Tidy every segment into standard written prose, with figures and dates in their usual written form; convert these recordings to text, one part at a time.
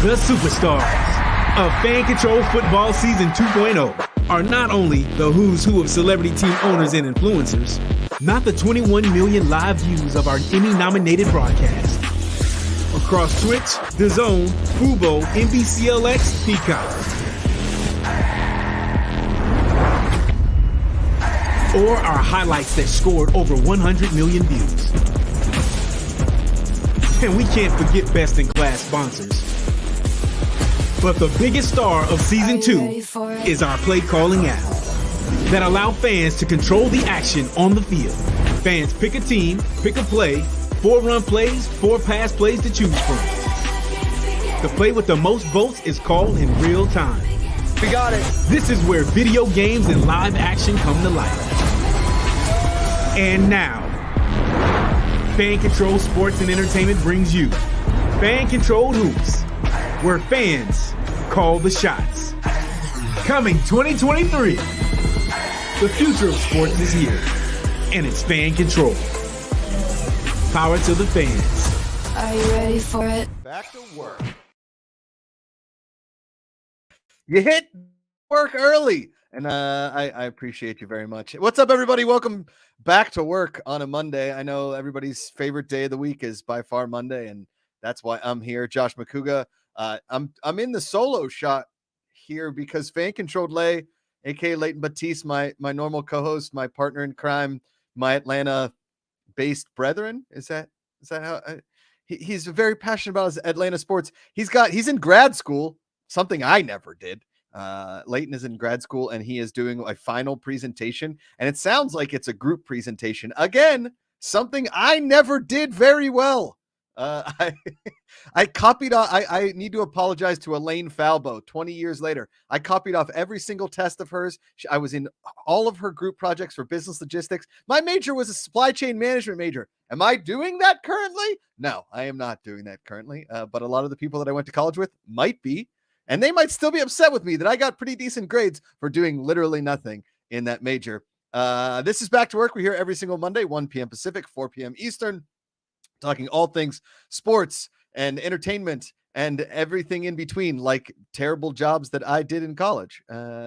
The superstars of Fan Control Football Season 2.0 are not only the who's who of celebrity team owners and influencers, not the 21 million live views of our Emmy-nominated broadcast. Across Twitch, DAZN, Fubo, NBCLX, Peacock. Or our highlights that scored over 100 million views. And we can't forget best-in-class sponsors. But the biggest star of Season 2 is our play-calling app that allow fans to control the action on the field. Fans pick a team, pick a play, 4 run plays, 4 pass plays to choose from. The play with the most votes is called in real time. We got it. This is where video games and live action come to life. And now, Fan Control Sports and Entertainment brings you Fan Controlled Hoops, where fans call the shots. Coming 2023, the future of sports is here, and it's Fan Control. Power to the fans. Are you ready for it? Back to work. You hit work early, and I appreciate you very much. What's up, everybody? Welcome back to work on a Monday. I know everybody's favorite day of the week is by far Monday, and that's why I'm here. Josh McCouga. I'm in the solo shot here because Fan Controlled Lay, aka Leighton Batiste, my normal co-host, my partner in crime, my Atlanta-based brethren. Is that how he's very passionate about his Atlanta sports. He's in grad school, something I never did. Leighton is in grad school and he is doing a final presentation, and it sounds like it's a group presentation. Again, something I never did very well. I copied off. I need to apologize to Elaine Falbo. 20 years later, I copied off every single test of hers. I was in all of her group projects for business logistics. My major was a supply chain management major. Am I doing that currently? No, I am not doing that currently. But a lot of the people that I went to college with might be, and they might still be upset with me that I got pretty decent grades for doing literally nothing in that major. This is Back to Work. We're here every single Monday, 1 p.m. Pacific, 4 p.m. Eastern, talking all things sports and entertainment and everything in between, like terrible jobs that I did in college.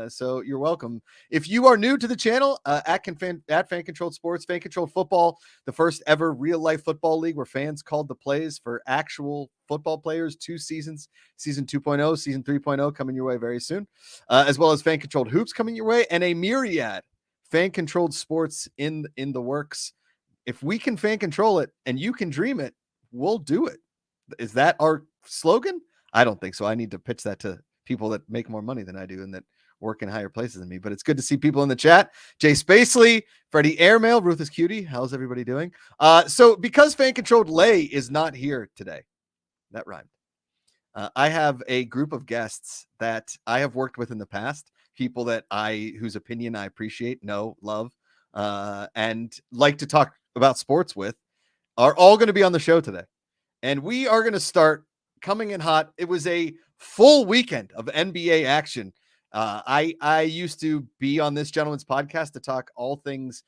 So you're welcome. If you are new to the channel, at Fan Controlled Sports, Fan Controlled Football, the first ever real life football league where fans called the plays for actual football players, 2 seasons, season 2.0, season 3.0 coming your way very soon, as well as Fan Controlled Hoops coming your way, and a myriad Fan Controlled Sports in the works. If we can fan control it and you can dream it, we'll do it. Is that our slogan? I don't think so. I need to pitch that to people that make more money than I do and that work in higher places than me. But it's good to see people in the chat. Jay Spacely, Freddie Airmail, Ruthless Cutie. How's everybody doing? So because Fan Controlled Lay is not here today, that rhymed. I have a group of guests that I have worked with in the past, people that whose opinion I appreciate, know, love, and like to talk about sports with, are all going to be on the show today. And we are going to start coming in hot. It was a full weekend of NBA action. I used to be on this gentleman's podcast to talk all things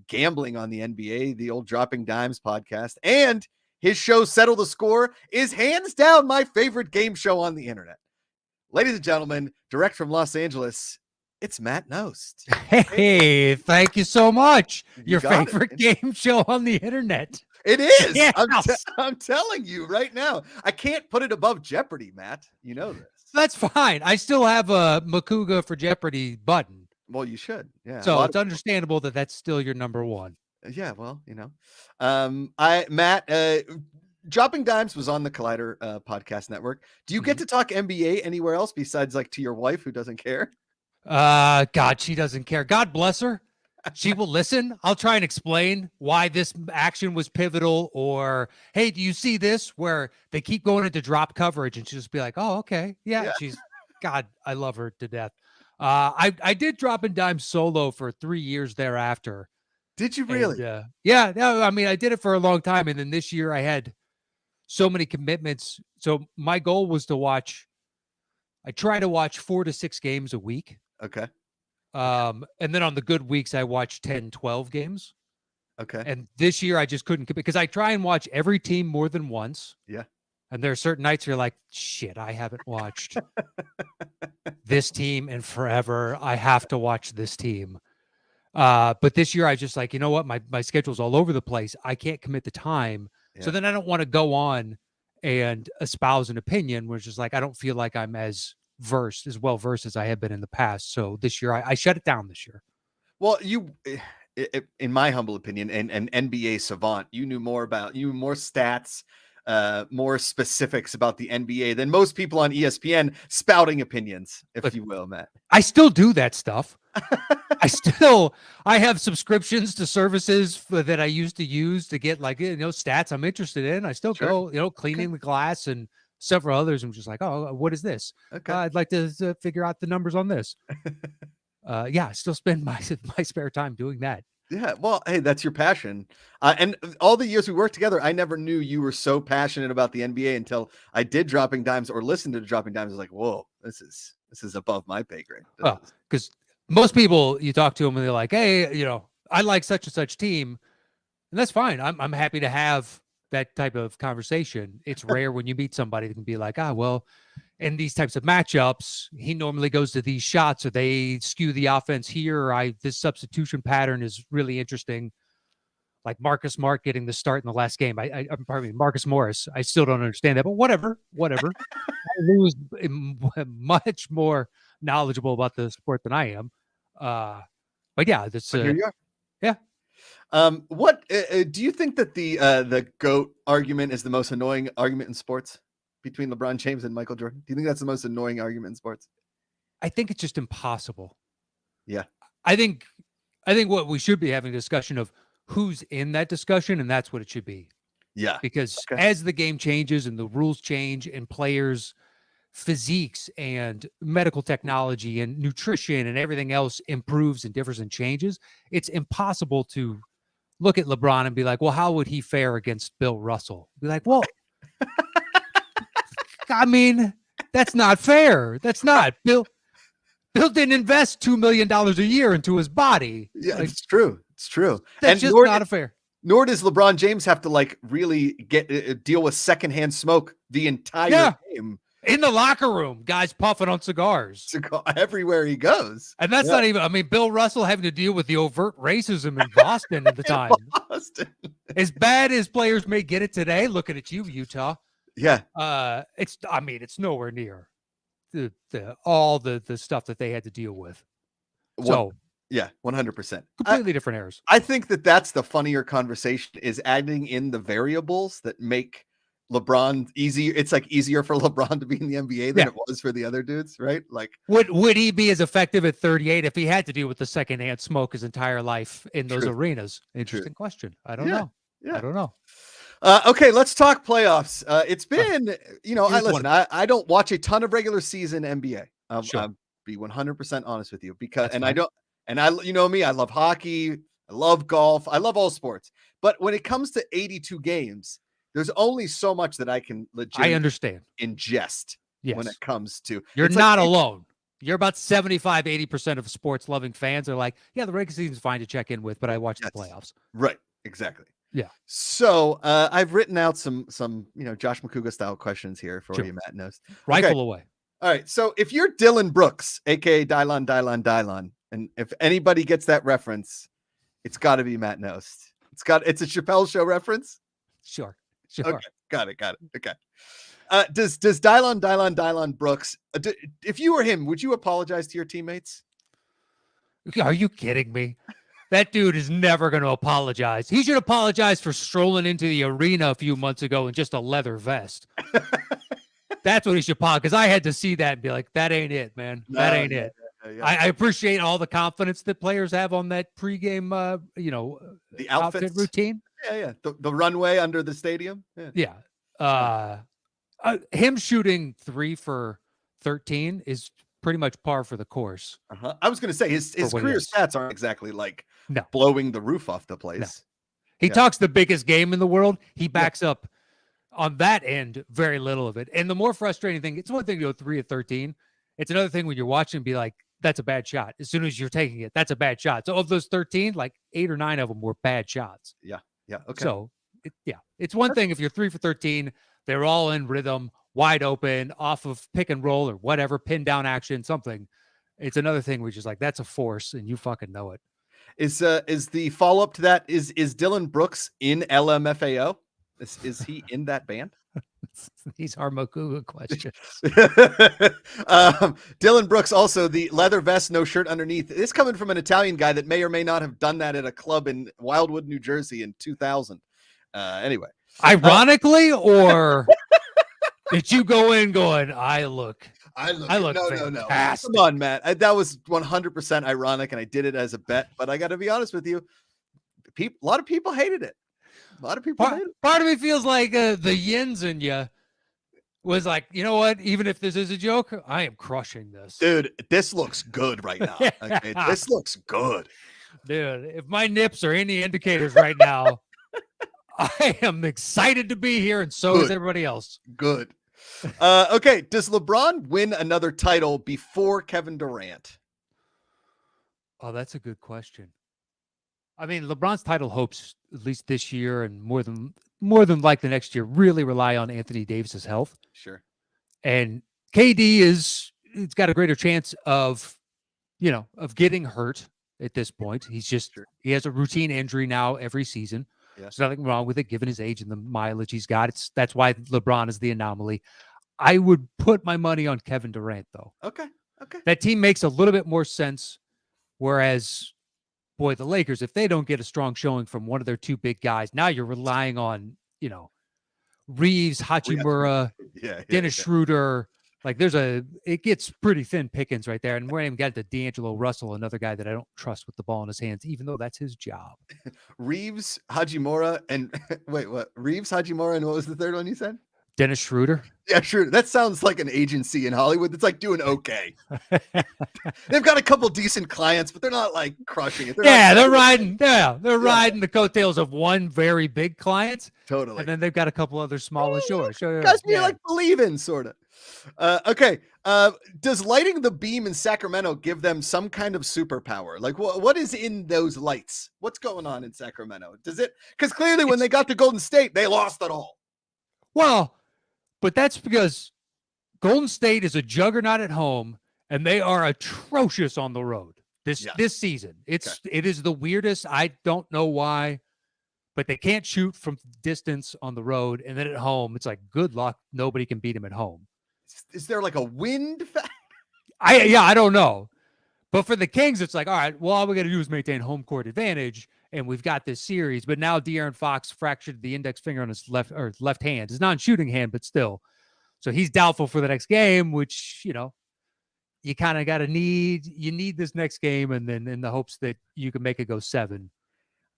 gambling on the NBA, the old Dropping Dimes podcast. And his show, Settle the Score, is hands down my favorite game show on the internet. Ladies and gentlemen, direct from Los Angeles, it's Matt Nost. Hey, thank you so much. Your favorite it. game show on the internet. It is. Yes. I'm telling you right now. I can't put it above Jeopardy, Matt. You know this. That's fine. I still have a Makuga for Jeopardy button. Well, you should. Yeah. So it's understandable that that's still your number one. Yeah. Well, you know, Matt, Dropping Dimes was on the Collider podcast network. Do you get to talk NBA anywhere else besides like to your wife who doesn't care? God, she doesn't care. God bless her. She will listen. I'll try and explain why this action was pivotal, or, hey, do you see this where they keep going into drop coverage, and she'll just be like, oh, okay. Yeah. She's, God, I love her to death. I did Dropping Dimes solo for 3 years thereafter. Did you really? And, yeah. No, I mean, I did it for a long time. And then this year I had so many commitments. So my goal was I try to watch 4 to 6 games a week. Okay. And then on the good weeks, I watch 10, 12 games. Okay. And this year I just couldn't, because I try and watch every team more than once. Yeah. And there are certain nights you're like, shit, I haven't watched this team in forever. I have to watch this team. But this year I just like, you know what? My schedule's all over the place. I can't commit the time. Yeah. So then I don't want to go on and espouse an opinion, which is like, I don't feel like I'm as well versed as I have been in the past. So this year I shut it down this year. Well, in my humble opinion, and an NBA savant, you knew more stats, more specifics about the NBA than most people on ESPN spouting opinions, if you will, Matt. I still do that stuff. I have subscriptions to services that I used to use to get like, stats I'm interested in. I still go, cleaning the glass and several others. I'm just like, oh, what is this? Okay. I'd like to figure out the numbers on this. I still spend my spare time doing that. Yeah, well, hey, that's your passion. And all the years we worked together, I never knew you were so passionate about the NBA until I did Dropping Dimes or listened to Dropping Dimes. I was like, whoa, this is above my pay grade. Well, because most people, you talk to them and they're like, hey, I like such and such team, and that's fine. I'm happy to have that type of conversation. It's rare when you meet somebody that can be like, well, in these types of matchups, he normally goes to these shots, or they skew the offense here. Or this substitution pattern is really interesting. Like Marcus Smart getting the start in the last game. Pardon me, Marcus Morris. I still don't understand that, but whatever. I lose much more knowledgeable about the sport than I am. But yeah, that's here you are. Yeah. What do you think that the GOAT argument is the most annoying argument in sports between LeBron James and Michael Jordan? Do you think that's the most annoying argument in sports? I think it's just impossible. Yeah. I think what we should be having a discussion of who's in that discussion, and that's what it should be. Yeah. Because as the game changes and the rules change and players' physiques and medical technology and nutrition and everything else improves and differs and changes, it's impossible to look at LeBron and be like, well, how would he fare against Bill Russell? Be like, well, I mean, that's not fair. That's not. Bill didn't invest $2 million a year into his body. Yeah, like, it's true. It's true. That's just not fair. Nor does LeBron James have to really deal with secondhand smoke the entire game. In the locker room, guys puffing on cigars. Everywhere he goes. And that's not even, Bill Russell having to deal with the overt racism in Boston at the time. As bad as players may get it today, looking at you, Utah. Yeah. It's nowhere near all the stuff that they had to deal with. So yeah, 100%. Completely different errors. I think that's the funnier conversation, is adding in the variables that make LeBron easier. It's like easier for LeBron to be in the NBA than it was for the other dudes, right? Like, would he be as effective at 38 if he had to deal with the secondhand smoke his entire life in those arenas? Interesting question. I don't know. Yeah. I don't know. Okay, let's talk playoffs. It's been, I don't watch a ton of regular season NBA. I'll be 100% honest with you, because, you know me, I love hockey, I love golf, I love all sports. But when it comes to 82 games, there's only so much that I can legitimately ingest when it comes to. You're not alone. You're about 75, 80% of sports loving fans are like, yeah, the regular season's fine to check in with, but I watch the playoffs. Right. Exactly. Yeah. So I've written out some Josh McCouga style questions here for you, Matt knows. Rifle away. All right. So if you're Dylan Brooks, aka Dylon, and if anybody gets that reference, it's got to be Matt Nost. It's a Chappelle Show reference. Sure. Okay. Got it. Okay. Does Dylon Brooks, if you were him, would you apologize to your teammates? Are you kidding me? That dude is never going to apologize. He should apologize for strolling into the arena a few months ago in just a leather vest. That's what he should apologize, because I had to see that and be like, that ain't it, man. That ain't it. Yeah. I appreciate all the confidence that players have on that pregame, the outfit routine. Yeah. The runway under the stadium. Yeah. Him shooting 3 for 13 is pretty much par for the course. I was going to say his career stats aren't exactly blowing the roof off the place. No. He talks the biggest game in the world. He backs up on that end very little of it. And the more frustrating thing, it's one thing to go 3 of 13. It's another thing when you're watching and be like, that's a bad shot. As soon as you're taking it, that's a bad shot. So of those 13, 8 or 9 of them were bad shots. Yeah. Okay. So it's one thing if you're 3 for 13, They're all in rhythm, wide open, off of pick and roll or whatever, pin down action, something. It's another thing which is like, that's a force, and you fucking know it. Is the follow-up to that, is Dylan Brooks in LMFAO? Is he in that band? These are Mokuga questions. Dylan Brooks, also the leather vest, no shirt underneath. This coming from an Italian guy that may or may not have done that at a club in Wildwood, New Jersey in 2000. Anyway. Ironically, or did you go in going, I look no. fantastic. Come on, Matt. That was 100% ironic, and I did it as a bet. But I got to be honest with you, a lot of people hated it. A lot of people hated it. Part of me feels like the yins in you was like, you know what? Even if this is a joke, I am crushing this. Dude, this looks good right now. Okay, this looks good. Dude, if my nips are any indicators right now, I am excited to be here, and so is everybody else. Good. Okay, does LeBron win another title before Kevin Durant? Oh, that's a good question. I mean, LeBron's title hopes, at least this year and more than like the next year, really rely on Anthony Davis's health. Sure. And KD it's got a greater chance of getting hurt at this point. He has a routine injury now every season. Yeah. There's nothing wrong with it, given his age and the mileage he's got. That's why LeBron is the anomaly. I would put my money on Kevin Durant, though. Okay. That team makes a little bit more sense. Whereas, boy, the Lakers, if they don't get a strong showing from one of their two big guys, now you're relying on, Reeves, Hachimura, Dennis Schroeder. Like it gets pretty thin pickings right there. And we haven't got to D'Angelo Russell, another guy that I don't trust with the ball in his hands, even though that's his job. Reeves, Hachimura, and wait, what? Reeves, Hachimura, and what was the third one you said? Dennis Schroeder. Yeah, sure. That sounds like an agency in Hollywood. It's like doing okay. They've got a couple decent clients, but they're not like crushing it. They're riding the coattails of one very big client. Totally. And then they've got a couple other smaller. Sure. Guys, you like believe in, sort of. Okay. Does lighting the beam in Sacramento give them some kind of superpower? Like what is in those lights? What's going on in Sacramento? Does it? Because clearly when they got to Golden State, they lost it all. Well, but that's because Golden State is a juggernaut at home, and they are atrocious on the road this season. It is the weirdest. I don't know why, but they can't shoot from distance on the road, and then at home, it's like good luck. Nobody can beat them at home. Is there like a wind factor? I don't know. But for the Kings, it's like, all right, well, all we got to do is maintain home court advantage, and we've got this series. But now De'Aaron Fox fractured the index finger on his left hand. His non-shooting hand, but still. So he's doubtful for the next game, which, you kind of got to need this next game, and then in the hopes that you can make it go 7.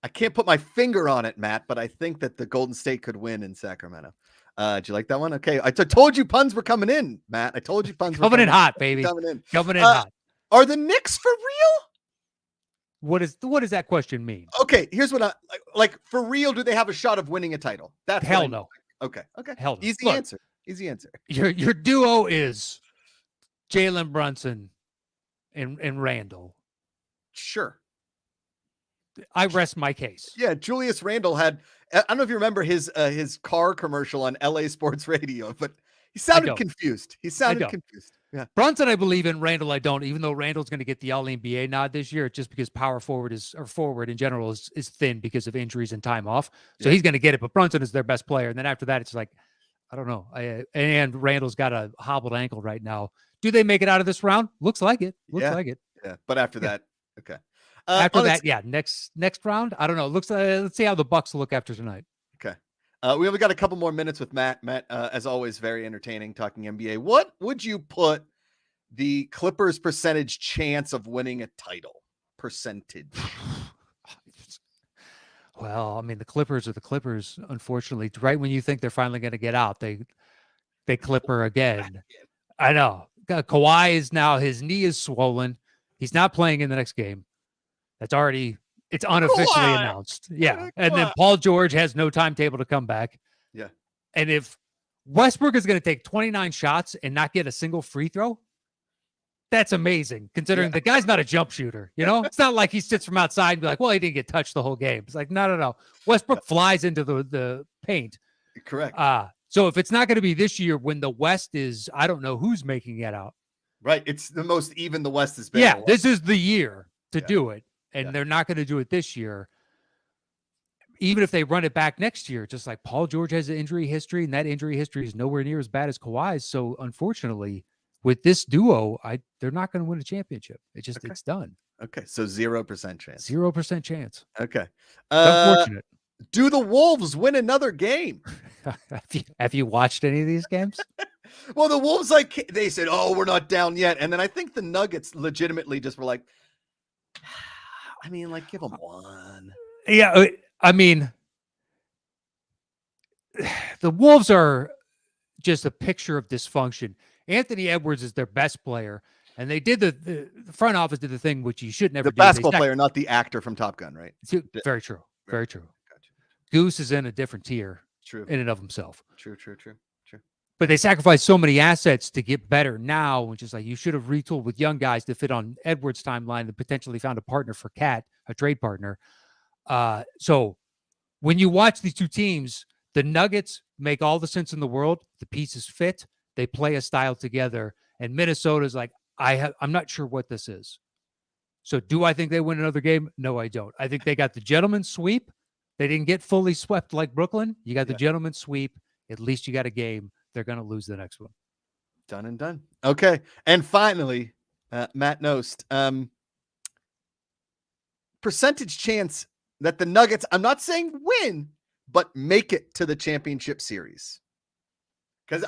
I can't put my finger on it, Matt, but I think that the Golden State could win in Sacramento. Did you like that one? Okay. I told you puns were coming in, Matt. I told you puns were coming in hot, baby. Coming in hot. Are the Knicks for real? What does that question mean? Okay, here's what I like. For real, do they have a shot of winning a title? That's hell no. Okay. Hell no. Easy answer. Easy answer. Your duo is Jalen Brunson and Randall. Sure. I rest my case. Yeah, Julius Randle had. I don't know if you remember his car commercial on LA Sports Radio, but he sounded confused. Yeah. Brunson, I believe in. Randall, I don't. Even though Randall's going to get the All-NBA nod this year, just because forward in general is thin because of injuries and time off. So he's going to get it. But Brunson is their best player. And then after that, it's like, I don't know. And Randall's got a hobbled ankle right now. Do they make it out of this round? Looks like it. Yeah. But after that, okay. Next round. I don't know. Let's see how the Bucks look after tonight. Okay. We only got a couple more minutes with Matt. Matt, as always, very entertaining talking NBA. What would you put the Clippers' percentage chance of winning a title? Percentage. Well, I mean, the Clippers are the Clippers. Unfortunately, right when you think they're finally going to get out, they Clipper again. I know. Kawhi is now, his knee is swollen. He's not playing in the next game. It's unofficially announced. Yeah. And then Paul George has no timetable to come back. Yeah. And if Westbrook is going to take 29 shots and not get a single free throw, that's amazing, considering the guy's not a jump shooter. It's not like he sits from outside and be like, well, he didn't get touched the whole game. It's like, no. Westbrook flies into the paint. Correct. So if it's not going to be this year when the West is, I don't know who's making it out. Right. It's the most even the West has been. Yeah, this is the year to do it. And Yeah. they're not going to do it this year. Even if they run it back next year, just like Paul George has an injury history, and that injury history is nowhere near as bad as Kawhi's. So unfortunately, with this duo, they're not going to win a championship. It's done. Okay. So 0% chance. 0% chance. Okay. Unfortunate. Do the Wolves win another game? Have you watched any of these games? Well, the Wolves, they said, oh, we're not down yet. And then I think the Nuggets legitimately just were like, I mean, give them one. Yeah. I mean, the Wolves are just a picture of dysfunction. Anthony Edwards is their best player. And they did the front office did the thing which you should never do. The basketball player, not the actor from Top Gun, right? Very true. Very true. Gotcha. Goose is in a different tier. True. In and of himself. True. But they sacrificed so many assets to get better now, which is like you should have retooled with young guys to fit on Edwards' timeline and potentially found a partner for Cat, a trade partner. So when you watch these two teams, the Nuggets make all the sense in the world. The pieces fit. They play a style together. And Minnesota's like, I'm not sure what this is. So do I think they win another game? No, I don't. I think they got the gentleman's sweep. They didn't get fully swept like Brooklyn. You got the gentleman's sweep. At least you got a game. They're going to lose the next one. Done and done. Okay. And finally, Matt Nost, percentage chance that the Nuggets, I'm not saying win, but make it to the championship series. Because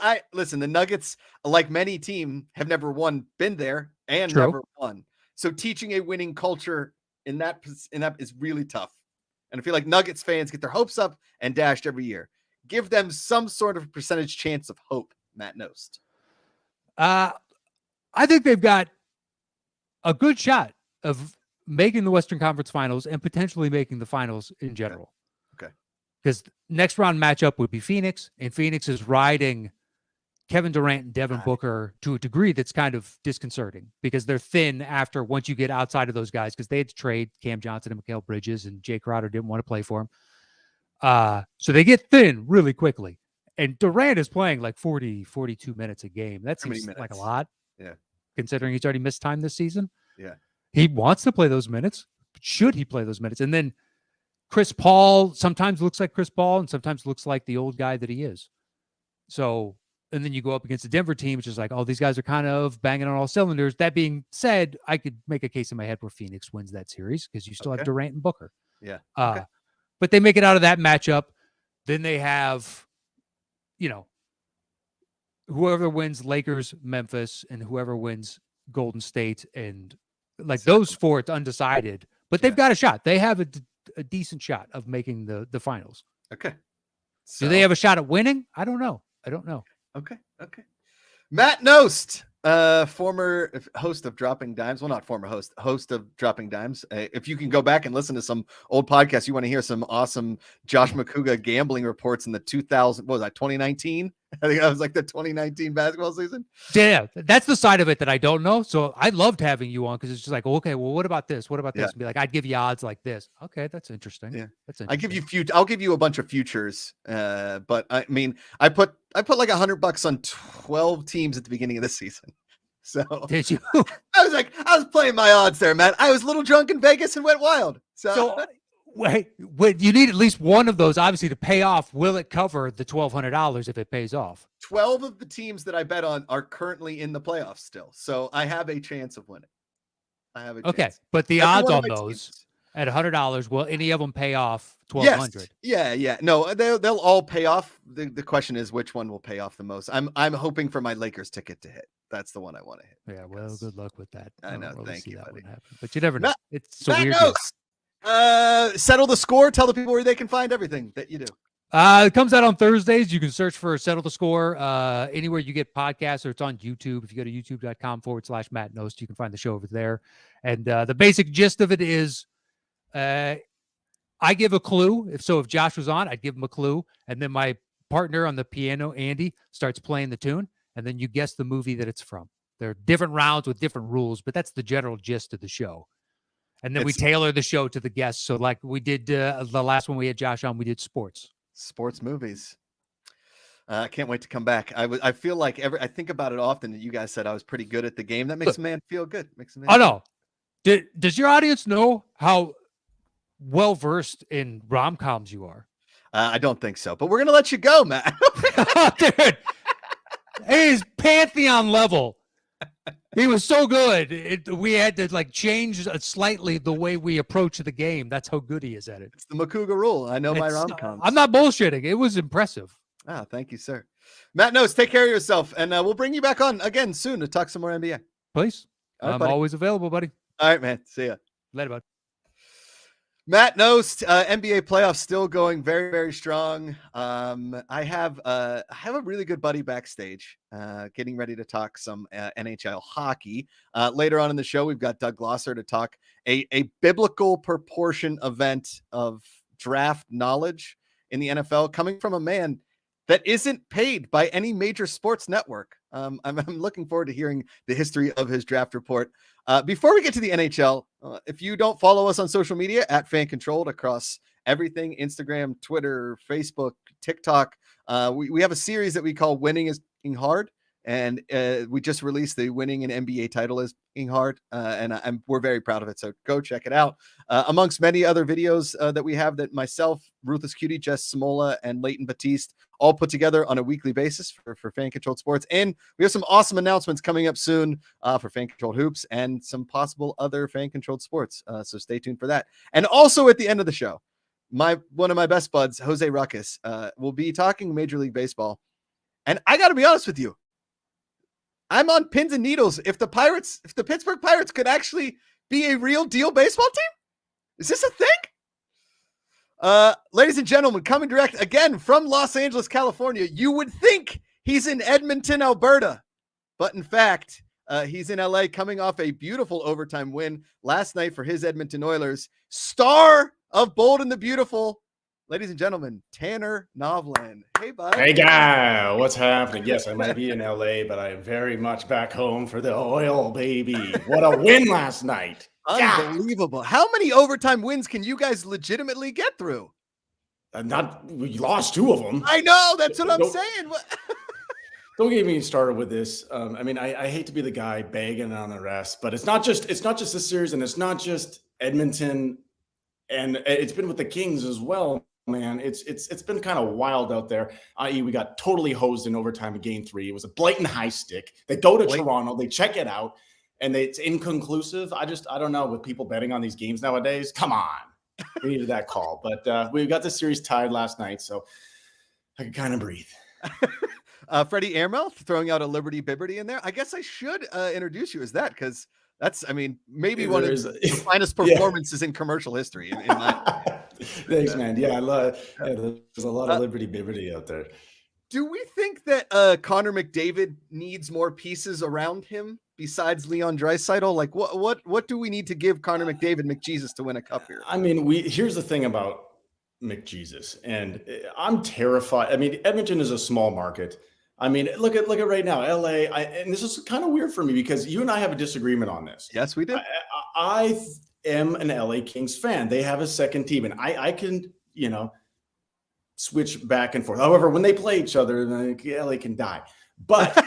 the Nuggets, like many teams, have never been there and never won. So teaching a winning culture in that is really tough. And I feel like Nuggets fans get their hopes up and dashed every year. Give them some sort of percentage chance of hope, Matt Nost. I think they've got a good shot of making the Western Conference Finals and potentially making the finals in general. Okay. Because next round matchup would be Phoenix, and Phoenix is riding Kevin Durant and Devin Booker to a degree that's kind of disconcerting because they're thin once you get outside of those guys because they had to trade Cam Johnson and Mikal Bridges, and Jay Crowder didn't want to play for him. So they get thin really quickly. And Durant is playing 40, 42 minutes a game. That seems like a lot. Yeah. Considering he's already missed time this season. Yeah. He wants to play those minutes. But should he play those minutes? And then Chris Paul sometimes looks like Chris Paul and sometimes looks like the old guy that he is. So, and then you go up against the Denver team, which is like, oh, these guys are kind of banging on all cylinders. That being said, I could make a case in my head where Phoenix wins that series because you still have Durant and Booker. Yeah. But they make it out of that matchup. Then they have, whoever wins Lakers, Memphis, and whoever wins Golden State. And those four, it's undecided. But they've got a shot. They have a decent shot of making the finals. Okay. So, do they have a shot at winning? I don't know. Okay. Matt Nost, former host of Dropping Dimes. Well, not former host of Dropping Dimes. If you can go back and listen to some old podcasts, you want to hear some awesome Josh McCouga gambling reports in the 2019? I think that was the 2019 basketball season. Yeah, that's the side of it that I don't know. So I loved having you on because it's just like, okay, well, what about this? What about this? And be like, I'd give you odds like this. Okay, that's interesting. Yeah, that's interesting. I'll give you a bunch of futures. But I mean, I put $100 on 12 teams at the beginning of this season. So did you? I was playing my odds there, man. I was a little drunk in Vegas and went wild. So wait, you need at least one of those, obviously, to pay off. Will it cover the $1,200 if it pays off? 12 of the teams that I bet on are currently in the playoffs still. So I have a chance of winning. Okay, but the odds on those at $100, will any of them pay off $1,200? Yes. Yeah. No, they'll all pay off. The question is which one will pay off the most. I'm hoping for my Lakers ticket to hit. That's the one I want to hit. Yeah, well, good luck with that. I know. Thank you, buddy. But you never know. It's so weird. Settle the Score. Tell the people where they can find everything that you do. It comes out on Thursdays. You can search for Settle the Score anywhere you get podcasts, or it's on YouTube. If you go to youtube.com/Matt Nost, you can find the show over there. And the basic gist of it is I give a clue. If Josh was on, I'd give him a clue. And then my partner on the piano, Andy, starts playing the tune. And then you guess the movie that it's from. There are different rounds with different rules, but that's the general gist of the show. And then we tailor the show to the guests. So like we did the last one we had Josh on, we did sports movies. I can't wait to come back. I feel like I think about it often that you guys said I was pretty good at the game. That makes a man feel good. Makes a man. Oh no. Does your audience know how well versed in rom-coms you are? I don't think so, but we're gonna let you go, Matt. Dude, it is Pantheon level. He was so good. We had to like change slightly the way we approach the game. That's how good he is at it. It's the Makuga rule. I know my rom-coms. I'm not bullshitting. It was impressive. Ah, thank you, sir. Matt knows. Take care of yourself, and we'll bring you back on again soon to talk some more NBA. Please. Right, I'm buddy. always available, buddy. All right, man. See ya. Later, bud. Matt knows NBA playoffs still going very, very strong. I have a really good buddy backstage getting ready to talk some NHL hockey. Later on in the show, we've got Doug Glosser to talk a biblical proportion event of draft knowledge in the NFL coming from a man that isn't paid by any major sports network. I'm looking forward to hearing the history of his draft report. Before we get to the NHL, if you don't follow us on social media at Fan Controlled across everything, Instagram, Twitter, Facebook, TikTok, we have a series that we call Winning is Being Hard. And we just released the winning an NBA title is being hard. And we're very proud of it. So go check it out. Amongst many other videos that we have that myself, Ruthless Cutie, Jess Simola, and Leighton Batiste all put together on a weekly basis for Fan Controlled Sports. And we have some awesome announcements coming up soon for Fan Controlled Hoops and some possible other Fan Controlled Sports. So stay tuned for that. And also at the end of the show, one of my best buds, Jose Ruckus, will be talking Major League Baseball. And I got to be honest with you, I'm on pins and needles. If the Pittsburgh Pirates could actually be a real deal baseball team, is this a thing? Ladies and gentlemen, coming direct again from Los Angeles, California. You would think he's in Edmonton, Alberta, but in fact, he's in LA coming off a beautiful overtime win last night for his Edmonton Oilers. Star of Bold and the Beautiful, ladies and gentlemen, Tanner Novlin. Hey, bud. Hey, guy. What's happening? Yes, I might be in LA, but I am very much back home for the oil, baby. What a win last night. Unbelievable. How many overtime wins can you guys legitimately get through? We lost 2 of them. I know. That's what I'm saying. Don't get me started with this. I hate to be the guy begging on the rest, but it's not just this series, and it's not just Edmonton, and it's been with the Kings as well. Man, it's been kind of wild out there. I.e., we got totally hosed in overtime in Game 3. It was a blatant high stick. They go to Toronto, they check it out, and it's inconclusive. I don't know with people betting on these games nowadays. Come on, we needed that call, but we got the series tied last night, so I could kind of breathe. Freddie Airmouth throwing out a Liberty Bibberty in there. I guess I should introduce you as that because that's, maybe one of the finest performances in commercial history. In my Thanks, man. Yeah, there's a lot of Liberty Bibberty out there. Do we think that Connor McDavid needs more pieces around him besides Leon Draisaitl? Like, what do we need to give Connor McDavid, McJesus, to win a cup here? Here's the thing about McJesus, and I'm terrified. Edmonton is a small market. Look at right now, LA. And this is kind of weird for me because you and I have a disagreement on this. Yes, we do. I am an LA Kings fan. They have a second team, and I can, switch back and forth. However, when they play each other, LA can die. But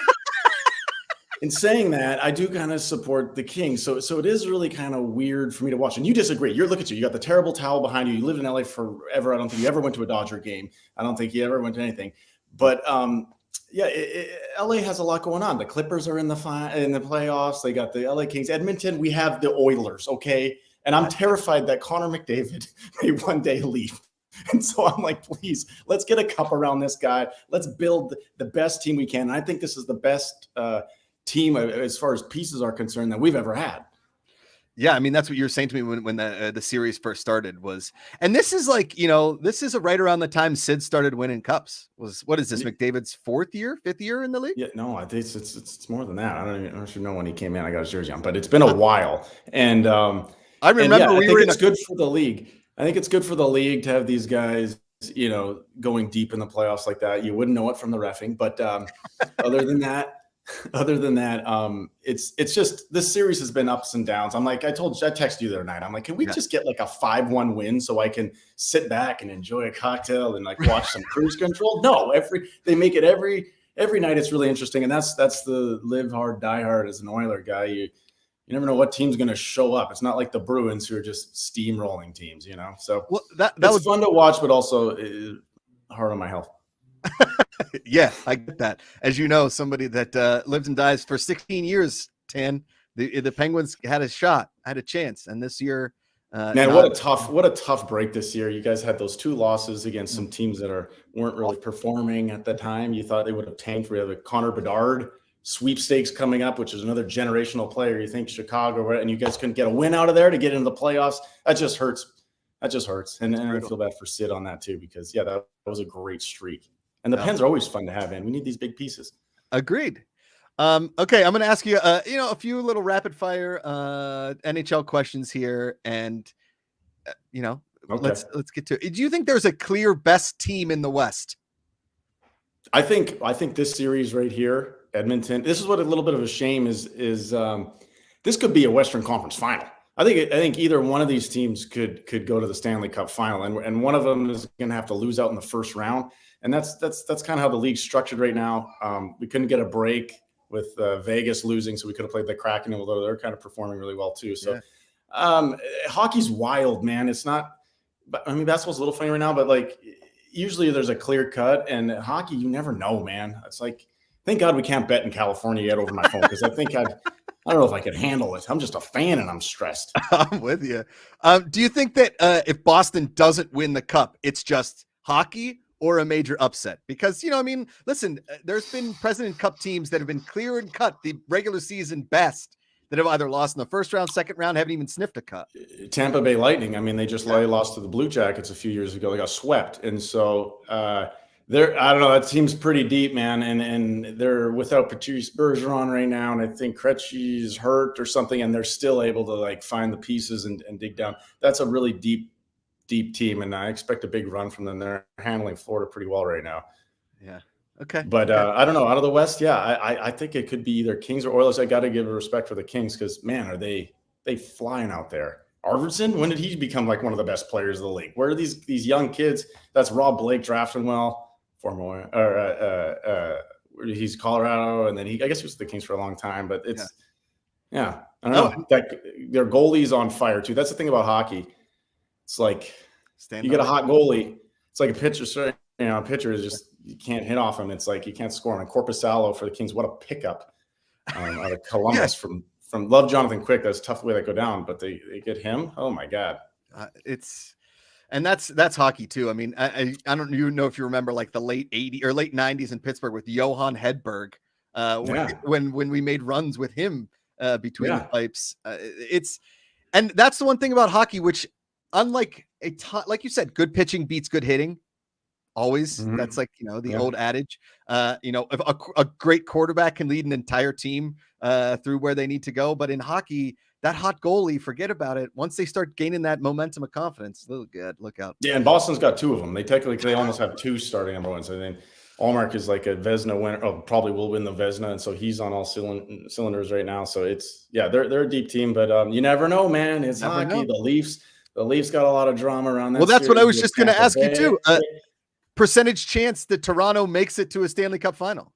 in saying that, I do kind of support the Kings. So it is really kind of weird for me to watch. And you disagree. Look at you. You got the terrible towel behind you. You lived in LA forever. I don't think you ever went to a Dodger game. I don't think you ever went to anything. But LA has a lot going on. The Clippers are in the playoffs. They got the LA Kings. Edmonton, we have the Oilers, okay? And I'm terrified that Connor McDavid may one day leave. And so I'm like, please, let's get a cup around this guy. Let's build the best team we can. And I think this is the best team as far as pieces are concerned that we've ever had. Yeah, that's what you were saying to me when the series first started was, and this is this is right around the time Sid started winning cups. What is this, McDavid's 5th year in the league? Yeah, no, I think it's more than that. I don't even know when he came in. I got his jersey on, but it's been a while. And I remember I think it's good for the league. I think it's good for the league to have these guys, going deep in the playoffs like that. You wouldn't know it from the reffing, but other than that, other than that, it's just this series has been ups and downs. I texted you the other night. I'm like, can we just get like a 5-1 win so I can sit back and enjoy a cocktail and like watch some cruise control? No, they make it every night. It's really interesting, and that's the live hard, die hard as an Oiler guy. You never know what team's going to show up. It's not like the Bruins who are just steamrolling teams, So that was fun to watch, but also hard on my health. Yeah, I get that. As you know, somebody that lived and dies for 16 years, the Penguins had a chance, and this year, man, what a tough break this year. You guys had those 2 losses against some teams that weren't really performing at the time. You thought they would have tanked. We have a Connor Bedard sweepstakes coming up, which is another generational player. You think Chicago, and you guys couldn't get a win out of there to get into the playoffs. That just hurts. And I feel bad for Sid on that too, because that was a great streak. And the Pens are always fun to have in. We need these big pieces. Agreed. Okay, I'm going to ask you, a few little rapid fire NHL questions here, and okay. let's get to it. Do you think there's a clear best team in the West? I think this series right here, Edmonton. This is what a little bit of a shame is. This could be a Western Conference final. I think either one of these teams could go to the Stanley Cup final, and one of them is going to have to lose out in the first round. And that's kind of how the league's structured right now. We couldn't get a break with Vegas losing, so we could have played the Kraken, although they're kind of performing really well too. So hockey's wild, man. It's not – I mean, basketball's a little funny right now, but like usually there's a clear cut. And hockey, you never know, man. It's like thank God we can't bet in California yet over my phone, because I think I don't know if I could handle it. I'm just a fan and I'm stressed. I'm with you. Do you think that if Boston doesn't win the cup, it's just hockey or a major upset? Because, listen, there's been President Cup teams that have been clear and cut the regular season best that have either lost in the first round, second round, haven't even sniffed a cup. Tampa Bay Lightning. I mean, they just lost to the Blue Jackets a few years ago. They got swept. And so I don't know, that team's pretty deep, man. And they're without Patrice Bergeron right now. And I think Krejci's hurt or something, and they're still able to like find the pieces and dig down. That's a really deep team, and I expect a big run from them. They're handling Florida pretty well right now. Yeah. Okay. But I don't know. Out of the West, I think it could be either Kings or Oilers. I got to give respect for the Kings because, man, are they flying out there. Arvidsson, when did he become like one of the best players of the league? Where are these young kids? That's Rob Blake drafting well. He's Colorado, and then I guess he was the Kings for a long time. But it's I don't know. That their goalie's on fire too. That's the thing about hockey. It's like you get a hot goalie. It's like a pitcher. A pitcher is just you can't hit off him. It's like you can't score on. Corpusalo for the Kings. What a pickup out of Columbus from love Jonathan Quick. That's a tough way that go down, but they get him. Oh my God, that's hockey too. I mean, I don't even know if you remember like the late 80s or late 90s in Pittsburgh with Johan Hedberg. When we made runs with him between the pipes. And that's the one thing about hockey, which unlike like you said, good pitching beats good hitting. Always. Mm-hmm. That's like, the old adage, if a great quarterback can lead an entire team through where they need to go. But in hockey, that hot goalie, forget about it. Once they start gaining that momentum of confidence, look out. Yeah. And Boston's got 2 of them. They almost have 2 starting number ones. I think Allmark is like a Vezina winner. Oh, probably will win the Vezina. And so he's on all cylinders right now. So they're a deep team, but you never know, man. It's hockey. The Leafs got a lot of drama around that. Well, that's what I was just going to ask you too. Percentage chance that Toronto makes it to a Stanley Cup final?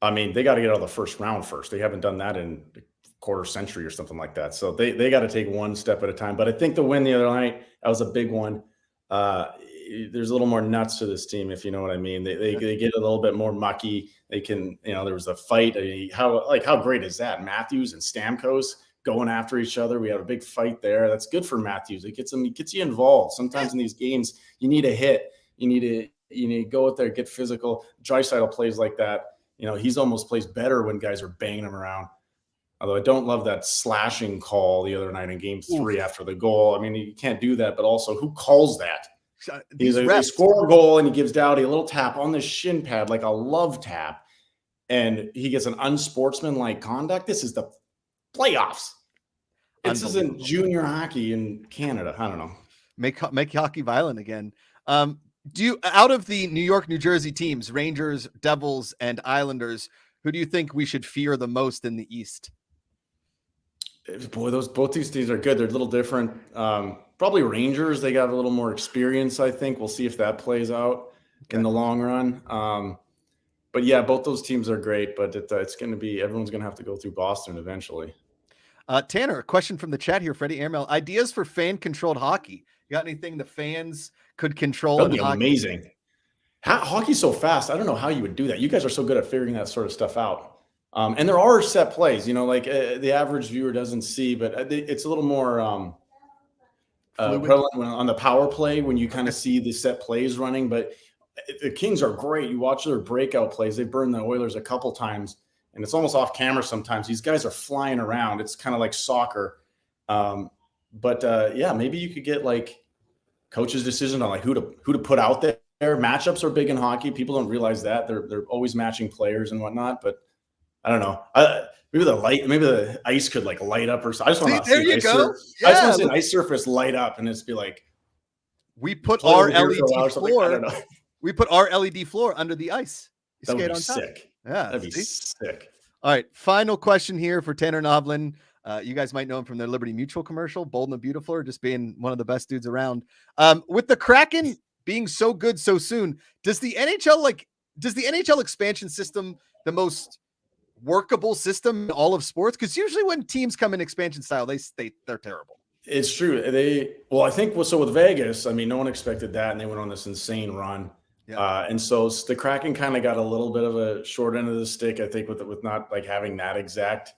I mean, they got to get out of the first round first. They haven't done that in a quarter century or something like that. So they got to take one step at a time. But I think the win the other night, that was a big one. There's a little more nuts to this team, if you know what I mean. They get a little bit more mucky. They can, there was a fight. How great is that? Matthews and Stamkos going after each other. We had a big fight there. That's good for Matthews. It gets you involved. Sometimes in these games, you need a hit. You need to go out there, get physical. Draisaitl plays like that. He's almost plays better when guys are banging him around. Although I don't love that slashing call the other night in Game 3 after the goal. I mean, you can't do that. But also, who calls that? They score a goal and he gives Doughty a little tap on the shin pad, like a love tap, and he gets an unsportsmanlike conduct. This is the playoffs. This isn't junior hockey in Canada. I don't know. Make hockey violent again. Do you, out of the New York, New Jersey teams, Rangers, Devils, and Islanders, Who do you think we should fear the most in the East? Boy, both these teams are good. They're a little different. Probably Rangers. They got a little more experience, I think. We'll see if that plays out in the long run. But yeah, both those teams are great, but it's going to be, everyone's going to have to go through Boston eventually. Tanner, a question from the chat here, Freddie Airmail. Ideas for fan-controlled hockey. You got anything the fans could control? That'd be amazing. Hockey's so fast. I don't know how you would do that. You guys are so good at figuring that sort of stuff out. And there are set plays, like the average viewer doesn't see, but it's a little more prevalent on the power play when you kind of see the set plays running. But the Kings are great. You watch their breakout plays. They burned the Oilers a couple times, and it's almost off camera sometimes. These guys are flying around. It's kind of like soccer. But maybe you could get like coaches' decision on like who to put out there. Matchups are big in hockey. People don't realize that. They're always matching players and whatnot, but I don't know. Maybe the ice could like light up or something. I just want to see there you go. I just want to see an ice surface light up and just be like, we put our LED floor. I don't know. We put our LED floor under the ice. That would be sick. Yeah, that'd be sick. All right, final question here for Tanner Novlin. You guys might know him from their Liberty Mutual commercial, Bold and the Beautiful, or just being one of the best dudes around. With the Kraken being so good so soon, does the NHL expansion system the most workable system in all of sports? Because usually when teams come in expansion style, they're terrible. It's true. I think so with Vegas. I mean, no one expected that, and they went on this insane run. Yeah. And so the Kraken kind of got a little bit of a short end of the stick, I think, with not like having that exact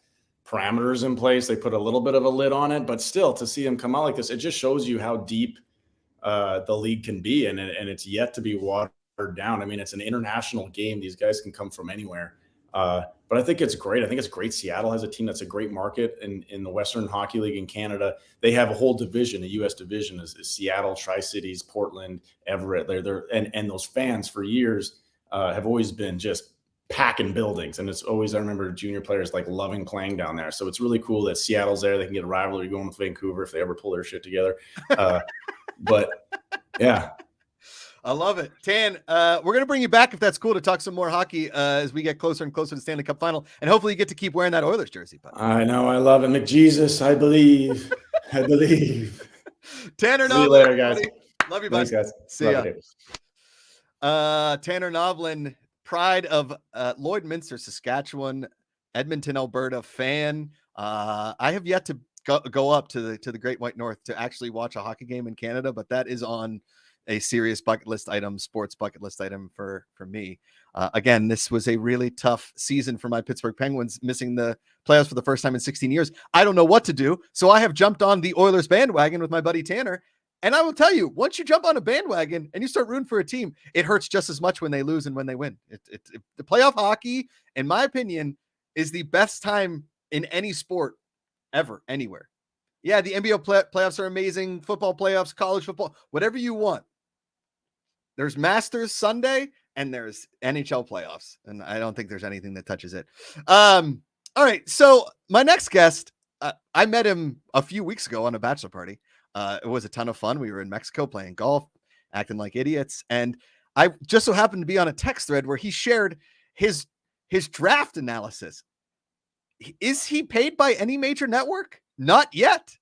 parameters in place. They put a little bit of a lid on it, but still, to see them come out like this, it just shows you how deep the league can be, and it's yet to be watered down. I mean, it's an international game. These guys can come from anywhere. But I think it's great. I think it's great. Seattle has a team that's a great market in the Western Hockey League in Canada. They have a whole division. The U.S. division is Seattle, Tri-Cities, Portland, Everett. And those fans for years have always been just packing buildings. And it's always, I remember junior players like loving playing down there. So it's really cool that Seattle's there. They can get a rivalry going with Vancouver if they ever pull their shit together. But yeah. I love it. Tan, we're going to bring you back, if that's cool, to talk some more hockey as we get closer and closer to the Stanley Cup final. And hopefully you get to keep wearing that Oilers jersey. Buddy. I know. I love it. McJesus, I believe. I believe. Tanner See you later, guys. Buddy. Love you, buddy. Thanks, guys. See ya. Tanner Novlin, pride of Lloydminster, Saskatchewan, Edmonton, Alberta fan. I have yet to go up to the Great White North to actually watch a hockey game in Canada, but that is on a serious bucket list item, sports bucket list item for me. Again, this was a really tough season for my Pittsburgh Penguins, missing the playoffs for the first time in 16 years. I don't know what to do, so I have jumped on the Oilers bandwagon with my buddy Tanner. And I will tell you, once you jump on a bandwagon and you start rooting for a team, it hurts just as much when they lose and when they win. The playoff hockey, in my opinion, is the best time in any sport ever, anywhere. Yeah, the NBA playoffs are amazing. Football playoffs, college football, whatever you want. There's Masters Sunday and there's NHL playoffs. And I don't think there's anything that touches it. All right. So my next guest, I met him a few weeks ago on a bachelor party. It was a ton of fun. We were in Mexico playing golf, acting like idiots. And I just so happened to be on a text thread where he shared his draft analysis. Is he paid by any major network? Not yet.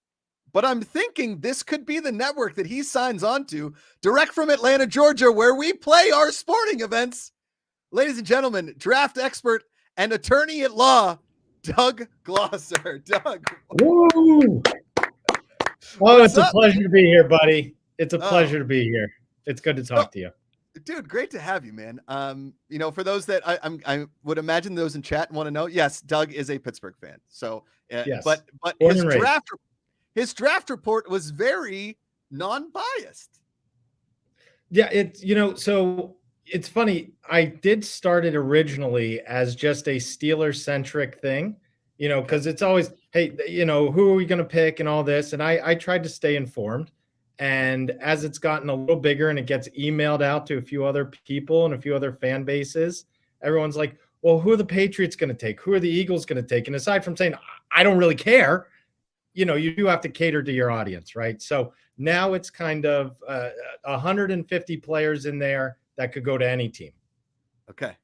But I'm thinking this could be the network that he signs on to, direct from Atlanta, Georgia, where we play our sporting events. Ladies and gentlemen, draft expert and attorney at law, Doug Glosser. Doug. Woo! Oh, it's a pleasure to be here, buddy. It's a pleasure to be here. It's good to talk to you. Dude, great to have you, man. For those that I would imagine those in chat want to know, yes, Doug is a Pittsburgh fan. So, yes. But his draft report was very non-biased. Yeah, so it's funny. I did start it originally as just a Steelers-centric thing, because it's always, hey, who are we going to pick and all this. And I tried to stay informed. And as it's gotten a little bigger and it gets emailed out to a few other people and a few other fan bases, everyone's like, well, who are the Patriots going to take? Who are the Eagles going to take? And aside from saying, I don't really care, you do have to cater to your audience, right? So now it's kind of 150 players in there that could go to any team. Okay.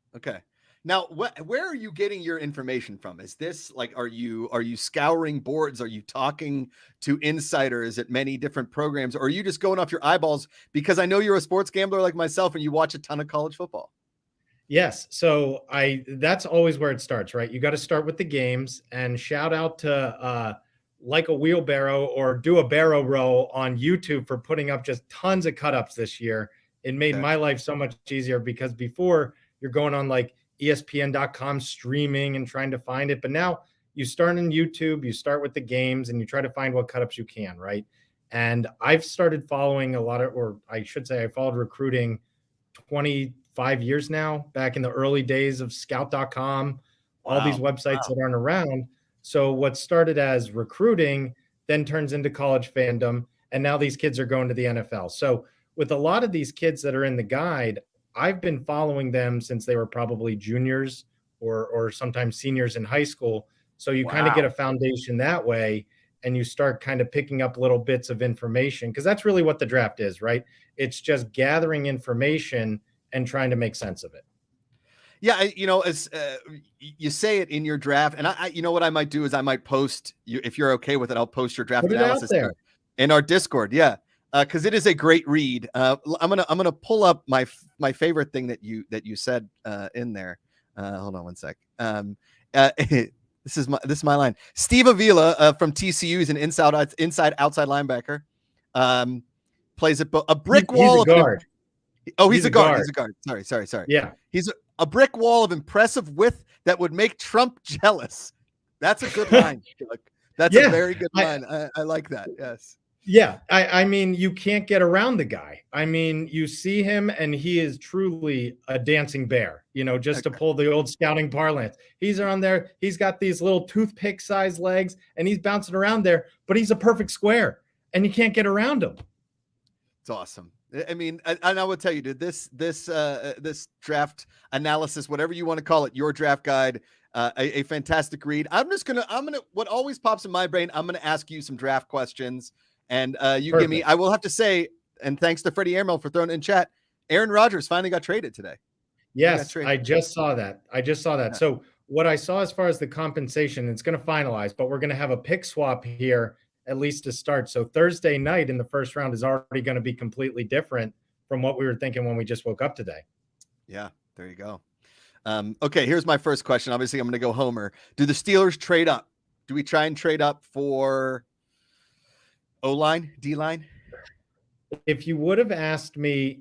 Now, where are you getting your information from? Is this like, are you scouring boards? Are you talking to insiders at many different programs? Or are you just going off your eyeballs? Because I know you're a sports gambler like myself and you watch a ton of college football. Yes. So that's always where it starts, right? You got to start with the games, and shout out to like a wheelbarrow or do a barrow row on YouTube for putting up just tons of cut-ups this year. It made my life so much easier, because before you're going on like ESPN.com streaming and trying to find it. But now you start on YouTube, you start with the games, and you try to find what cut-ups you can, right? And I've started following a lot of, or I should say I followed recruiting 25 years now, back in the early days of scout.com, all these websites that aren't around. So what started as recruiting then turns into college fandom. And now these kids are going to the NFL. So with a lot of these kids that are in the guide, I've been following them since they were probably juniors or sometimes seniors in high school. So you kind of get a foundation that way, and you start kind of picking up little bits of information, because that's really what the draft is, right? It's just gathering information and trying to make sense of it. Yeah, as you say it in your draft, and I you know what I might do is I might post you, if you're okay with it, I'll post your draft analysis there in our Discord. Yeah. Because it is a great read. I'm gonna pull up my favorite thing that you said in there. Hold on one sec. This is my line. Steve Avila from TCU is an inside outside linebacker. Plays at a brick wall. He's a guard. He's a guard. He's a guard. Sorry. Yeah, he's a brick wall of impressive width that would make Trump jealous. That's a good line. That's a very good line. I like that. Yes. Yeah, I mean, you can't get around the guy. I mean, you see him, and he is truly a dancing bear, just to pull the old scouting parlance. He's on there. He's got these little toothpick-sized legs, and he's bouncing around there, but he's a perfect square, and you can't get around him. It's awesome. I mean, and I will tell you, dude, this draft analysis, whatever you want to call it, your draft guide, a fantastic read. I'm gonna, what always pops in my brain, I'm gonna ask you some draft questions. And you Perfect. Give me, I will have to say, and thanks to Freddie Airmail for throwing it in chat, Aaron Rodgers finally got traded today. Yes, I just saw that. Yeah. So what I saw as far as the compensation, it's going to finalize, but we're going to have a pick swap here, at least to start. So Thursday night in the first round is already going to be completely different from what we were thinking when we just woke up today. Yeah, there you go. Okay, here's my first question. Obviously, I'm going to go Homer. Do the Steelers trade up? Do we try and trade up for O-line, D-line? If you would have asked me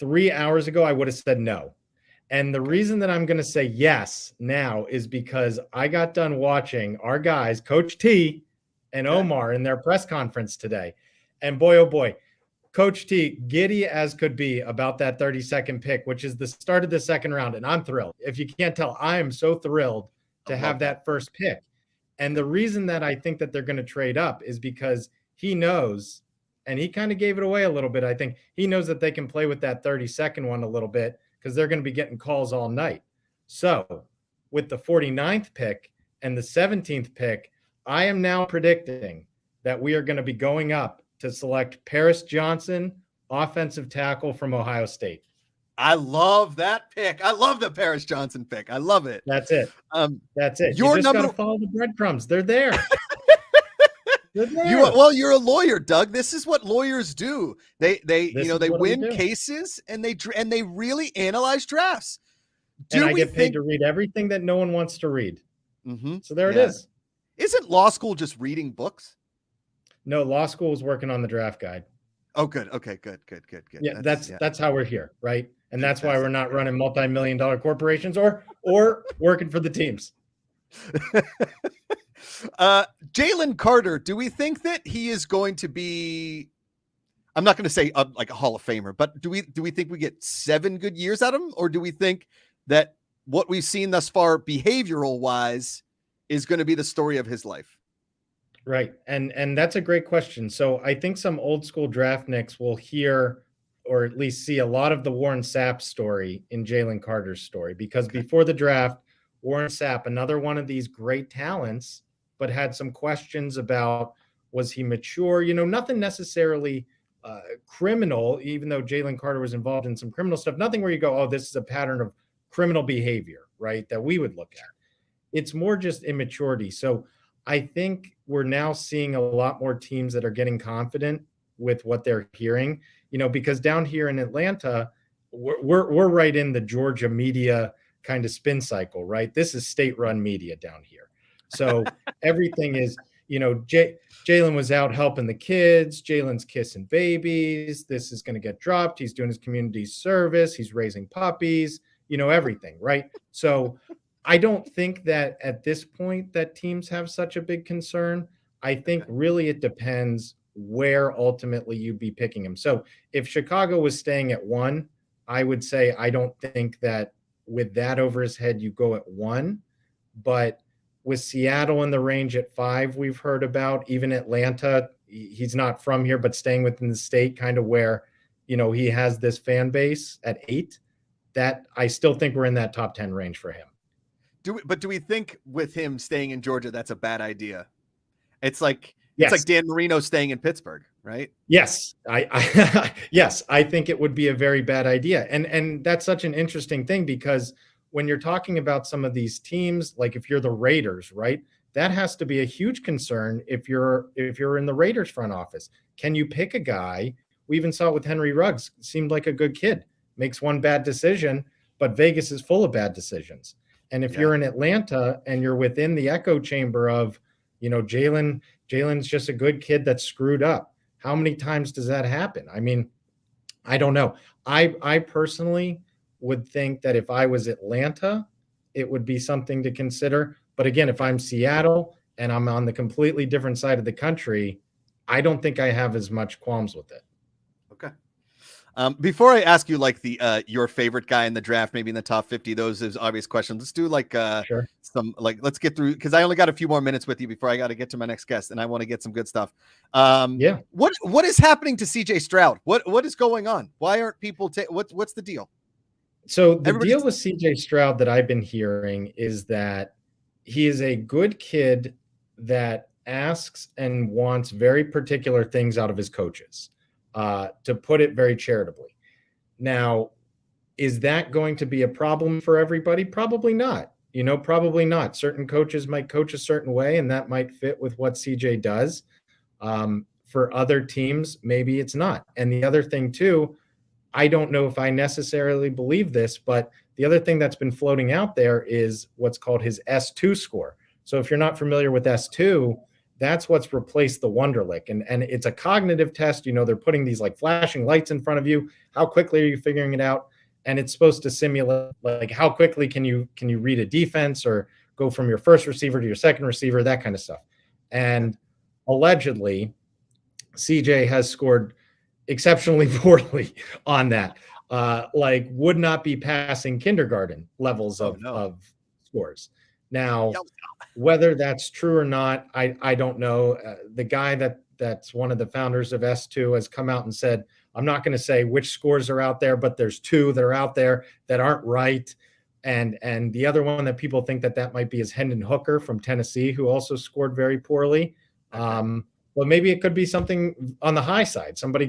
3 hours ago, I would have said no. And the reason that I'm going to say yes now is because I got done watching our guys, Coach T and Omar, in their press conference today. And boy, oh boy, Coach T, giddy as could be about that 32nd pick, which is the start of the second round. And I'm thrilled. If you can't tell, I am so thrilled to have that first pick. And the reason that I think that they're going to trade up is because he knows, and he kind of gave it away a little bit. I think he knows that they can play with that 32nd one a little bit, because they're going to be getting calls all night. So with the 49th pick and the 17th pick, I am now predicting that we are going to be going up to select Paris Johnson, offensive tackle from Ohio State. I love that pick. I love the Paris Johnson pick. I love it. That's it. That's it. You just got to follow the breadcrumbs. They're there. You're a lawyer, Doug. This is what lawyers do. They win cases, and they really analyze drafts. And I get paid to read everything that no one wants to read. Mm-hmm. So there it is. Isn't law school just reading books? No, law school is working on the draft guide. Oh, good. Okay, good. Yeah, that's how we're here, right? And that's why we're not running multi-million-dollar corporations or working for the teams. Jalen Carter, do we think that he is going to be, I'm not going to say like a Hall of Famer, but do we think we get 7 good years out of him? Or do we think that what we've seen thus far behavioral wise is going to be the story of his life? Right. And that's a great question. So I think some old school draftniks will hear, or at least see, a lot of the Warren Sapp story in Jalen Carter's story, because before the draft, Warren Sapp, another one of these great talents, but had some questions about, was he mature? Nothing necessarily criminal, even though Jalen Carter was involved in some criminal stuff. Nothing where you go, oh, this is a pattern of criminal behavior, right? That we would look at. It's more just immaturity. So I think we're now seeing a lot more teams that are getting confident with what they're hearing, because down here in Atlanta, we're right in the Georgia media kind of spin cycle, right? This is state-run media down here. So everything is, Jalen was out helping the kids. Jalen's kissing babies. This is going to get dropped. He's doing his community service. He's raising puppies, everything, right? So I don't think that at this point that teams have such a big concern. I think really it depends where ultimately you'd be picking him. So if Chicago was staying at 1, I would say I don't think that with that over his head, you go at 1. But with Seattle in the range at 5, we've heard about, even Atlanta, he's not from here, but staying within the state, kind of where, he has this fan base at 8, that I still think we're in that top 10 range for him. Do we think with him staying in Georgia, that's a bad idea? It's like, Yes. It's like Dan Marino staying in Pittsburgh, right? Yes. Yes, I think it would be a very bad idea. And that's such an interesting thing, because when you're talking about some of these teams, like if you're the Raiders, right, that has to be a huge concern if you're in the Raiders front office. Can you pick a guy? We even saw it with Henry Ruggs. Seemed like a good kid, makes one bad decision, but Vegas is full of bad decisions. And if you're in Atlanta and you're within the echo chamber of, Jalen's just a good kid that's screwed up, how many times does that happen? I mean, I don't know. I personally would think that if I was Atlanta, it would be something to consider. But again, if I'm Seattle and I'm on the completely different side of the country, I don't think I have as much qualms with it. Okay. Before I ask you like the your favorite guy in the draft, maybe in the top 50, those is obvious questions. Let's do like Sure. let's get through, because I only got a few more minutes with you before I got to get to my next guest, and I want to get some good stuff. What is happening to CJ Stroud? What is going on? Why aren't people what's the deal? So the deal with CJ Stroud that I've been hearing is that he is a good kid that asks and wants very particular things out of his coaches, to put it very charitably. Now, is that going to be a problem for everybody? Probably not. Probably not. Certain coaches might coach a certain way, and that might fit with what CJ does. For other teams, maybe it's not. And the other thing too, I don't know if I necessarily believe this, but the other thing that's been floating out there is what's called his S2 score. So if you're not familiar with S2, that's what's replaced the Wonderlic. And it's a cognitive test. They're putting these like flashing lights in front of you. How quickly are you figuring it out? And it's supposed to simulate like how quickly can you read a defense or go from your first receiver to your second receiver, that kind of stuff. And allegedly, CJ has scored exceptionally poorly on that. Like would not be passing kindergarten levels of scores. Now, whether that's true or not, I don't know. The guy that's one of the founders of S2 has come out and said, I'm not going to say which scores are out there, but there's 2 that are out there that aren't right. And the other one that people think that might be is Hendon Hooker from Tennessee, who also scored very poorly. Well, maybe it could be something on the high side. Somebody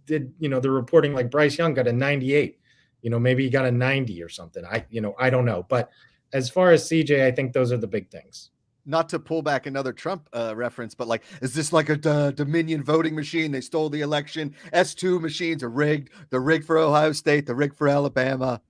did the reporting like Bryce Young got a 98, maybe he got a 90 or something. I don't know. But as far as CJ, I think those are the big things. Not to pull back another Trump reference, but like, is this like a Dominion voting machine? They stole the election. S2 machines are rigged. They're rigged for Ohio State. They're rigged for Alabama.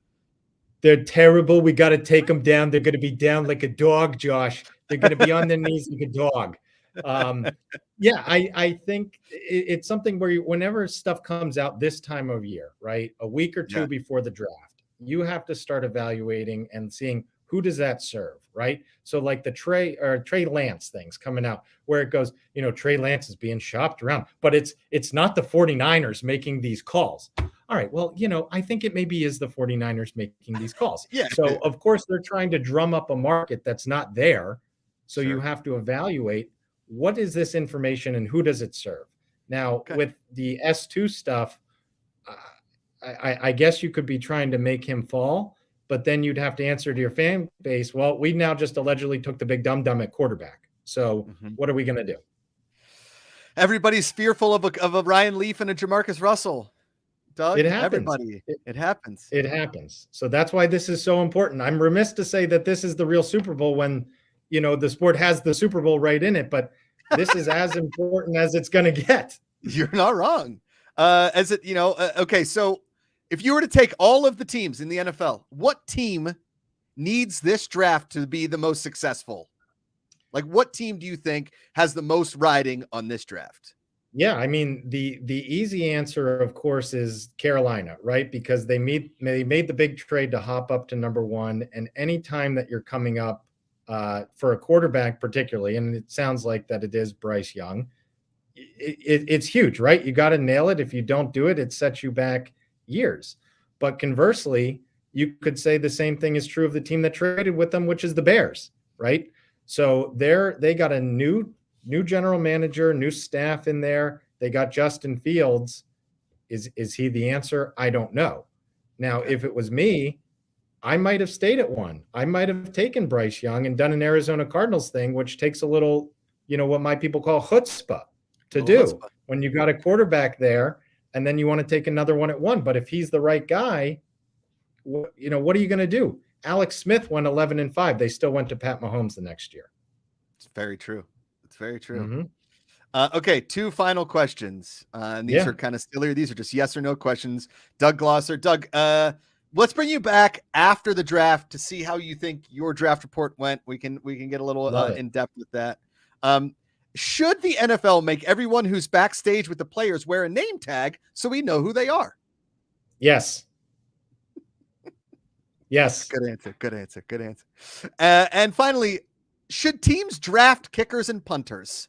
They're terrible. We got to take them down. They're going to be down like a dog, Josh. They're going to be on their knees like a dog. I think it's something where whenever stuff comes out this time of year, right, a week or two before the draft, you have to start evaluating and seeing who does that serve, right? So like the Trey Lance things coming out where it goes, Trey Lance is being shopped around, but it's not the 49ers making these calls. All right, well, I think it maybe is the 49ers making these calls. So of course they're trying to drum up a market that's not there. So you have to evaluate what is this information and who does it serve? Now with the S2 stuff, I guess you could be trying to make him fall, but then you'd have to answer to your fan base, well, we now just allegedly took the big dum-dum at quarterback. So what are we going to do? Everybody's fearful of a Ryan Leaf and a Jamarcus Russell. Doug, It happens. everybody. It happens. It happens. So that's why this is so important. I'm remiss to say that this is the real Super Bowl when, the sport has the Super Bowl right in it, but this is as important as it's going to get. You're not wrong. Okay, so if you were to take all of the teams in the NFL, what team needs this draft to be the most successful? Like, what team do you think has the most riding on this draft? Yeah, I mean, the easy answer, of course, is Carolina, right? Because they made the big trade to hop up to number one, and anytime that you're coming up for a quarterback, particularly, and it sounds like that it is Bryce Young, it's huge, right? You got to nail it. If you don't do it, it sets you back years. But conversely, you could say the same thing is true of the team that traded with them, which is the Bears, right? So they got a new general manager, new staff in there. They got Justin Fields. Is he the answer? I don't know. Now, if it was me, I might have stayed at one. I might have taken Bryce Young and done an Arizona Cardinals thing, which takes a little, what my people call chutzpah to do when you got a quarterback there and then you want to take another one at one. But if he's the right guy, what are you going to do? Alex Smith went 11-5. They still went to Pat Mahomes the next year. It's very true. It's very true. Mm-hmm. Okay, two final questions. And these are kind of sillier. These are just yes or no questions. Doug Glosser. Doug, let's bring you back after the draft to see how you think your draft report went. We can get a little in depth with that. Should the NFL make everyone who's backstage with the players wear a name tag so we know who they are? Yes. Yes. Good answer. And finally, should teams draft kickers and punters?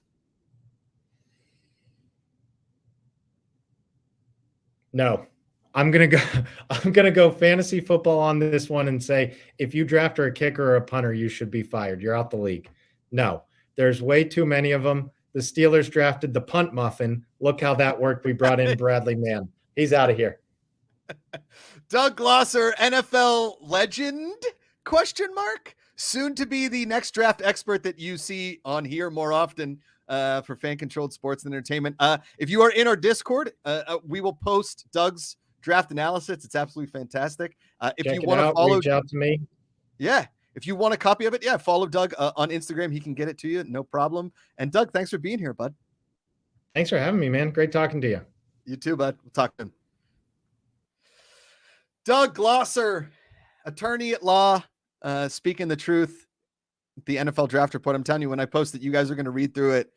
No. I'm going to go fantasy football on this one and say, if you draft a kicker or a punter, you should be fired. You're out the league. No, there's way too many of them. The Steelers drafted the punt muffin. Look how that worked. We brought in Bradley Mann. He's out of here. Doug Glosser, NFL legend? ? Soon to be the next draft expert that you see on here more often for fan-controlled sports and entertainment. If you are in our Discord, we will post Doug's draft analysis. It's absolutely fantastic. If Check you it want to out, follow, reach out to me. Yeah. If you want a copy of it, follow Doug on Instagram. He can get it to you. No problem. And Doug, thanks for being here, bud. Thanks for having me, man. Great talking to you. You too, bud. We'll talk to him. Doug Glosser, attorney at law, speaking the truth. The NFL draft report. I'm telling you, when I post it, you guys are going to read through it.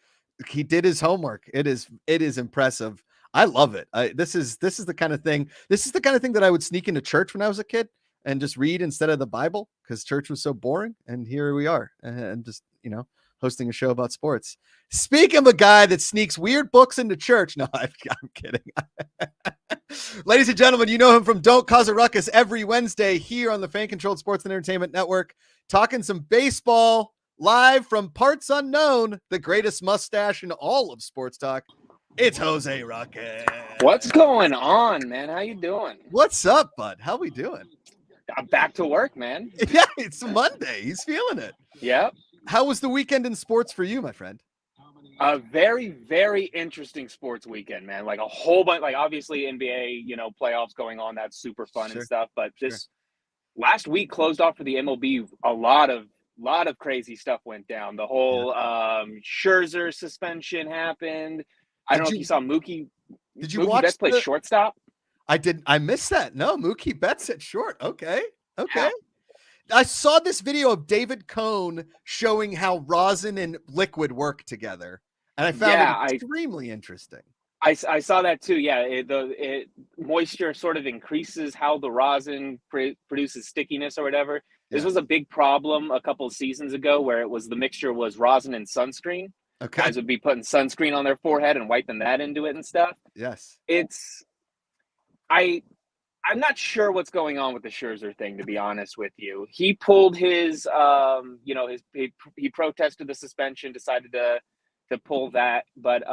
He did his homework. It is impressive. I love it. This is the kind of thing. This is the kind of thing that I would sneak into church when I was a kid and just read instead of the Bible because church was so boring. And here we are, and just hosting a show about sports. Speaking of a guy that sneaks weird books into church. No, I'm kidding. Ladies and gentlemen, you know him from Don't Cause a Ruckus every Wednesday here on the Fan Controlled Sports and Entertainment Network, talking some baseball live from parts unknown, the greatest mustache in all of sports talk. It's Jose Ruckus. What's going on, man? How you doing? What's up, bud? How we doing? I'm back to work, man. Yeah, it's Monday. He's feeling it. Yep. How was the weekend in sports for you, my friend? A very, very interesting sports weekend, man. Like a whole bunch, like obviously NBA, playoffs going on. That's super fun and stuff. But this last week closed off for the MLB. A lot of crazy stuff went down. The whole Scherzer suspension happened. I don't know if you saw Mookie. Did you Mookie watch Betts play shortstop? I did. I missed that. No, Mookie Betts at short. Okay. Yeah. I saw this video of David Cohn showing how rosin and liquid work together, and I found it extremely interesting. I saw that too. Yeah, moisture sort of increases how the rosin produces stickiness or whatever. This was a big problem a couple of seasons ago where the mixture was rosin and sunscreen. Okay. Guys would be putting sunscreen on their forehead and wiping that into it and stuff. Yes. I'm not sure what's going on with the Scherzer thing, to be honest with you. He pulled his, he protested the suspension, decided to pull that. But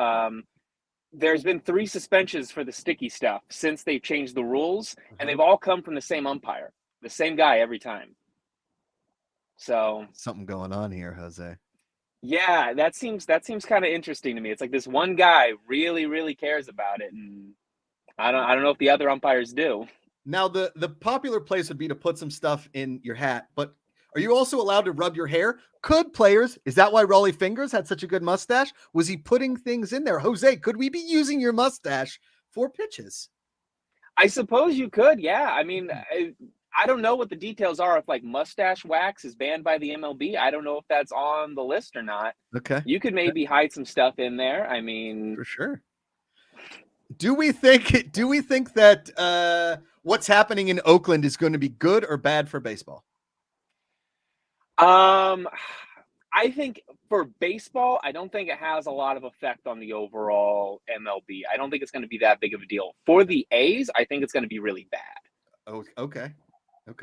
there's been 3 suspensions for the sticky stuff since they've changed the rules, and they've all come from the same umpire, the same guy every time. So something going on here, Jose. Yeah, that seems kind of interesting to me. It's like this one guy really, really cares about it, and I don't know if the other umpires do. Now, the popular place would be to put some stuff in your hat, but are you also allowed to rub your hair? Could players? Is that why Rollie Fingers had such a good mustache? Was he putting things in there? Jose, could we be using your mustache for pitches? I suppose you could. Yeah. I mean, I don't know what the details are. If like mustache wax is banned by the MLB, I don't know if that's on the list or not. Okay, You could maybe hide some stuff in there. I mean, for sure. Do we think that what's happening in Oakland is going to be good or bad for baseball? I think for baseball, I don't think it has a lot of effect on the overall MLB. I don't think it's going to be that big of a deal. For the A's, I think it's going to be really bad. Oh, okay.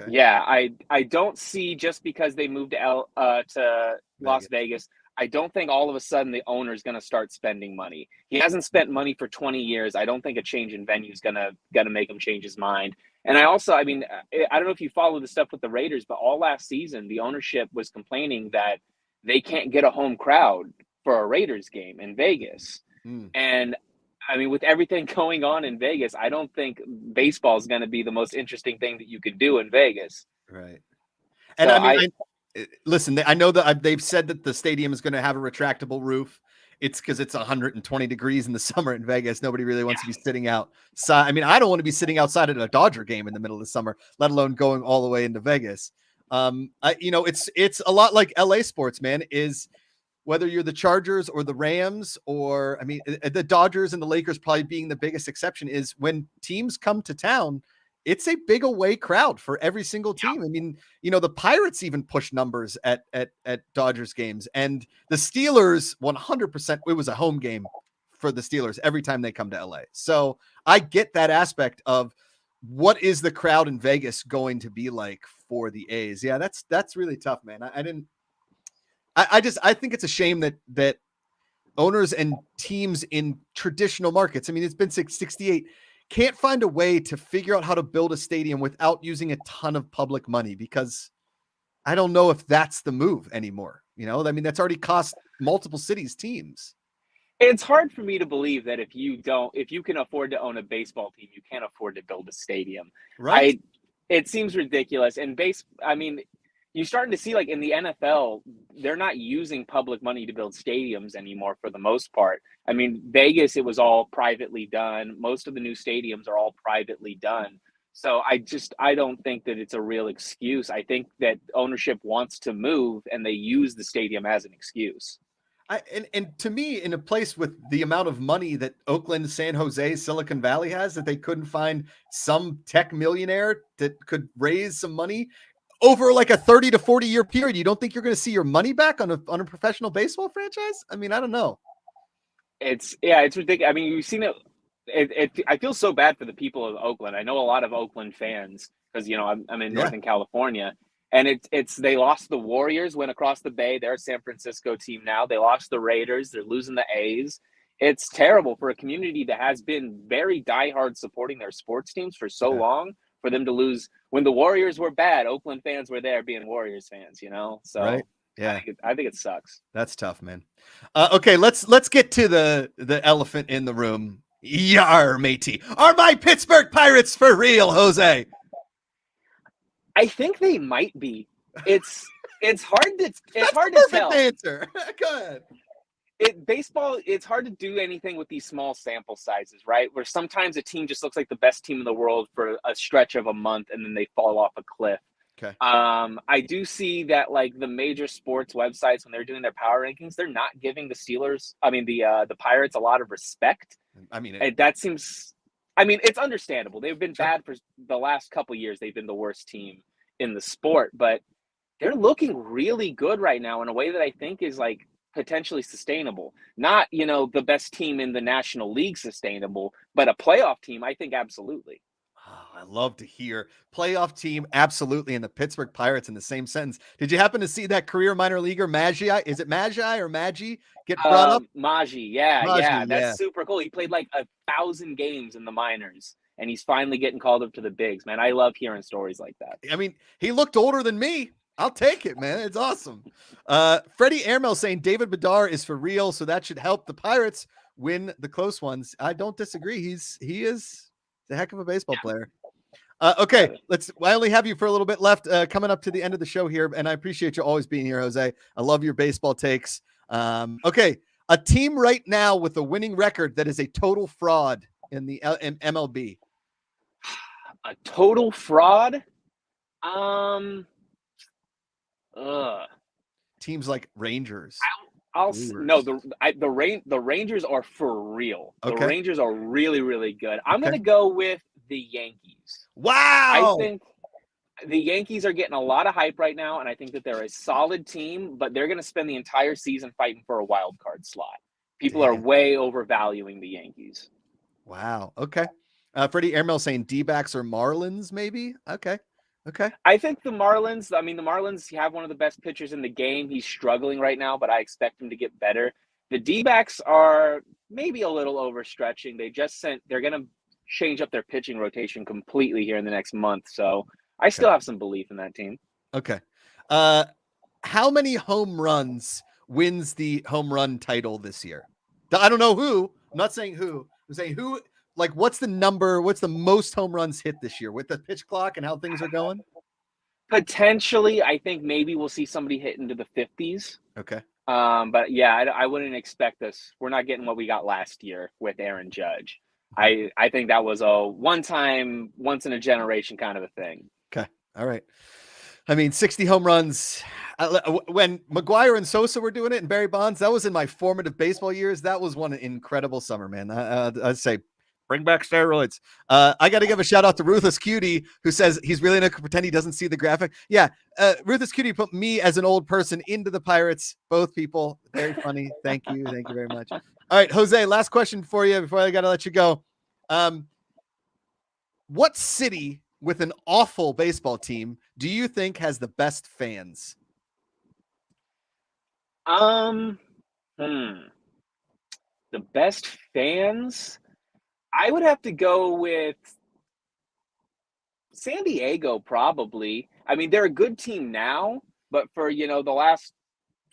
Yeah, I don't see, just because they moved to Las Vegas, I don't think all of a sudden the owner is going to start spending money. He hasn't spent money for 20 years. I don't think a change in venue is going to make him change his mind. And I mean, I don't know if you follow the stuff with the Raiders, but all last season, the ownership was complaining that they can't get a home crowd for a Raiders game in Vegas. And I mean, with everything going on in Vegas, I don't think baseball is going to be the most interesting thing that you could do in Vegas. Right. And So I mean, listen, I know that they've said that the stadium is going to have a retractable roof. It's because it's 120 degrees in the summer in Vegas. Nobody really wants to be sitting outside. I mean, I don't want to be sitting outside at a Dodger game in the middle of the summer, let alone going all the way into Vegas. It's a lot like LA sports, man, is whether you're the Chargers or the Rams, or, I mean, the Dodgers and the Lakers probably being the biggest exception, is when teams come to town, it's a big away crowd for every single team. I mean, the Pirates even push numbers at Dodgers games, and the Steelers 100%, it was a home game for the Steelers every time they come to LA. So I get that aspect of what is the crowd in Vegas going to be like for the A's. Yeah, that's really tough, man. I think it's a shame that owners and teams in traditional markets, I mean, it's been 68, can't find a way to figure out how to build a stadium without using a ton of public money, because I don't know if that's the move anymore. I mean, that's already cost multiple cities teams. It's hard for me to believe that if you can afford to own a baseball team, you can't afford to build a stadium. Right. It seems ridiculous. And I mean, you're starting to see, like, in the NFL, they're not using public money to build stadiums anymore for the most part. I mean, Vegas, it was all privately done. Most of the new stadiums are all privately done. So I don't think that it's a real excuse. I think that ownership wants to move, and they use the stadium as an excuse. And to me, in a place with the amount of money that Oakland, San Jose, Silicon Valley has, that they couldn't find some tech millionaire that could raise some money over like a 30 to 40 year period, you don't think you're going to see your money back on a professional baseball franchise? I mean, I don't know. It's ridiculous. I mean, you've seen it. I feel so bad for the people of Oakland. I know a lot of Oakland fans because, I'm in Northern California, and they lost the Warriors, went across the bay. They're a San Francisco team now. They lost the Raiders. They're losing the A's. It's terrible for a community that has been very diehard supporting their sports teams for so long, for them to lose. When the Warriors were bad, Oakland fans were there being Warriors fans, So right. Yeah, I think it sucks. That's tough, man. Okay, let's get to the elephant in the room. Yar, matey. Are my Pittsburgh Pirates for real, Jose? I think they might be. It's hard to tell. Answer. Go ahead. Baseball, it's hard to do anything with these small sample sizes, right? Where sometimes a team just looks like the best team in the world for a stretch of a month, and then they fall off a cliff. Okay. I do see that, like, the major sports websites, when they're doing their power rankings, they're not giving the Pirates a lot of respect. I mean, it's understandable. They've been bad for the last couple years. They've been the worst team in the sport, but they're looking really good right now in a way that I think is, like, potentially sustainable. Not, the best team in the National League sustainable, but a playoff team, I think absolutely. Oh, I love to hear playoff team, absolutely, and the Pittsburgh Pirates in the same sentence. Did you happen to see that career minor leaguer Magi? Is it Magi or Magi get brought up? Magi, yeah, that's super cool. He played like 1,000 games in the minors, and he's finally getting called up to the bigs. Man, I love hearing stories like that. I mean, he looked older than me. I'll take it, man. It's awesome. Freddie Airmail saying David Bedard is for real, so that should help the Pirates win the close ones. I don't disagree. He is a heck of a baseball player. Okay, I only have you for a little bit left, coming up to the end of the show here, and I appreciate you always being here, Jose. I love your baseball takes. Okay, a team right now with a winning record that is a total fraud in the in MLB. A total fraud? Teams like Rangers. The Rangers are for real. Okay. The Rangers are really, really good. I'm Okay. going to go with the Yankees. Wow. I think the Yankees are getting a lot of hype right now, and I think that they're a solid team, but they're going to spend the entire season fighting for a wild card slot. People are way overvaluing the Yankees. Wow. Okay. Freddie Airmail saying D-backs or Marlins, maybe. Okay. I think the Marlins have one of the best pitchers in the game. He's struggling right now, but I expect him to get better. The D-backs are maybe a little overstretching. They're going to change up their pitching rotation completely here in the next month. So I still have some belief in that team. Okay. How many home runs wins the home run title this year? I don't know who. I'm not saying who. I'm saying who. Like, what's the number? What's the most home runs hit this year with the pitch clock and how things are going? Potentially, I think maybe we'll see somebody hit into the 50s. Okay. But yeah, I wouldn't expect us. We're not getting what we got last year with Aaron Judge. I think that was a one-time, once-in-a-generation kind of a thing. Okay. All right. I mean, 60 home runs. When McGuire and Sosa were doing it and Barry Bonds, that was in my formative baseball years. That was one incredible summer, man. I'd say bring back steroids. I got to give a shout out to Ruthless Cutie, who says he's really going to pretend he doesn't see the graphic. Yeah. Ruthless Cutie put me as an old person into the Pirates. Both people. Very funny. Thank you. Thank you very much. All right, Jose, last question for you before I got to let you go. What city with an awful baseball team do you think has the best fans? The best fans? I would have to go with San Diego, probably. I mean, they're a good team now, but for, the last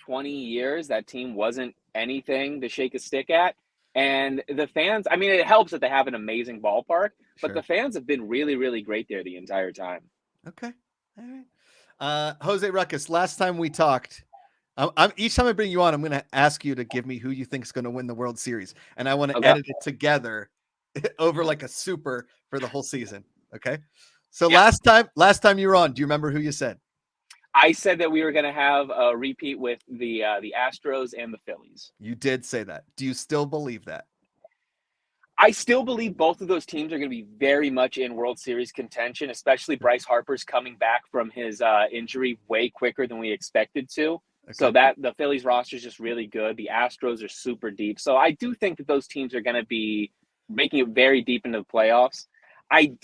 20 years, that team wasn't anything to shake a stick at. And the fans, I mean, it helps that they have an amazing ballpark, but the fans have been really, really great there the entire time. Okay. All right. Jose Ruckus, last time we talked, each time I bring you on, I'm going to ask you to give me who you think is going to win the World Series. And I want to edit it together over like a super for the whole season. Okay. So last time you were on, do you remember who you said? I said that we were going to have a repeat with the Astros and the Phillies. You did say that. Do you still believe that? I still believe both of those teams are going to be very much in World Series contention, especially Bryce Harper's coming back from his injury way quicker than we expected to. Okay. So that the Phillies roster is just really good. The Astros are super deep. So I do think that those teams are going to be making it very deep into the playoffs. I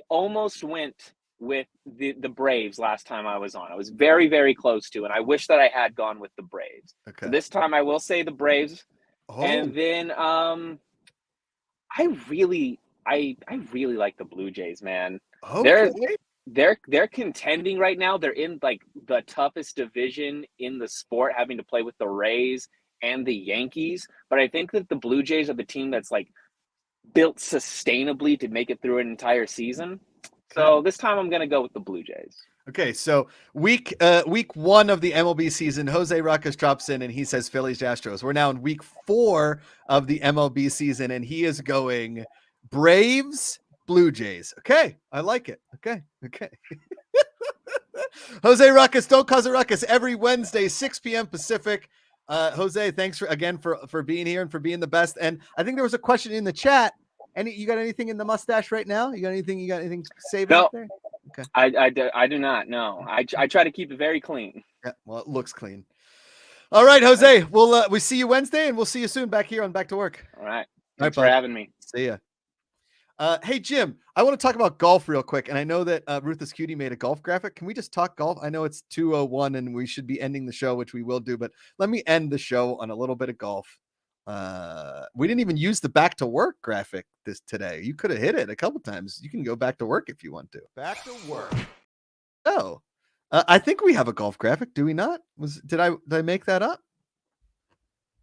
almost went with the Braves last time I was on. I was very, very close to, and I wish that I had gone with the Braves. Okay. So this time I will say the Braves. Oh. And then I really like the Blue Jays, man. Okay. They're contending right now. They're in like the toughest division in the sport, having to play with the Rays and the Yankees. But I think that the Blue Jays are the team that's like built sustainably to make it through an entire season. So this time I'm going to go with the Blue Jays. Okay, so week one of the MLB season, Jose Ruckus drops in and he says Phillies Astros. We're now in week 4 of the MLB season and he is going Braves, Blue Jays. Okay, I like it. Okay. Jose Ruckus, don't cause a ruckus every Wednesday, 6 p.m. Pacific. Jose, thanks for being here and for being the best. And I think there was a question in the chat. You got anything in the mustache right now? You got anything saved out there? Okay. I do not. No, I try to keep it very clean. Yeah, well, it looks clean. All right, Jose. We'll see you Wednesday, and we'll see you soon back here on Back to Work. All right. Thanks for having me. See ya. Hey Jim, I want to talk about golf real quick, and I know that Ruthless Cutie made a golf graphic. Can we just talk golf? I know it's 2:01, and we should be ending the show, which we will do. But let me end the show on a little bit of golf. We didn't even use the Back to Work graphic today. You could have hit it a couple times. You can go back to work if you want to. Back to work. Oh, I think we have a golf graphic. Do we not? Did I make that up?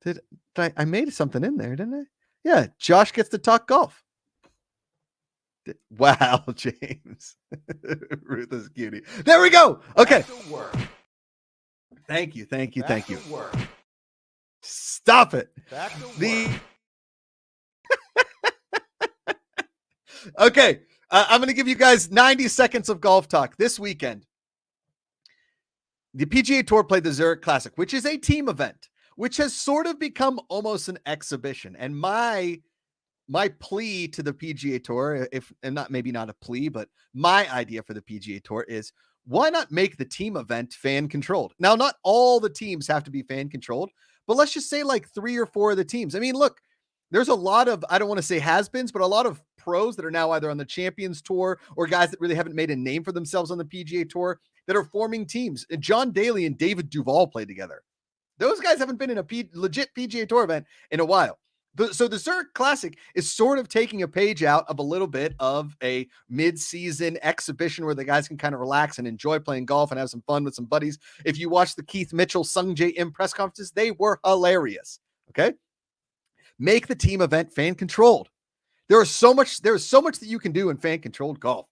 Did I made something in there, didn't I? Yeah. Josh gets to talk golf. Wow, James. Ruthless cutie. There we go. Okay. Thank you. Stop it. Okay. I'm going to give you guys 90 seconds of golf talk this weekend. The PGA Tour played the Zurich Classic, which is a team event, which has sort of become almost an exhibition. And my plea to the PGA Tour, maybe not a plea, but my idea for the PGA Tour is, why not make the team event fan controlled? Now, not all the teams have to be fan controlled, but let's just say like 3 or 4 of the teams. I mean, look, there's a lot of, I don't want to say has-beens, but a lot of pros that are now either on the Champions Tour or guys that really haven't made a name for themselves on the PGA Tour that are forming teams. John Daly and David Duval play together. Those guys haven't been in a legit PGA Tour event in a while. So the Zurich Classic is sort of taking a page out of a little bit of a mid-season exhibition where the guys can kind of relax and enjoy playing golf and have some fun with some buddies. If you watch the Keith Mitchell, Sung J M press conferences, they were hilarious. Okay. Make the team event fan controlled. There's so much that you can do in fan controlled golf.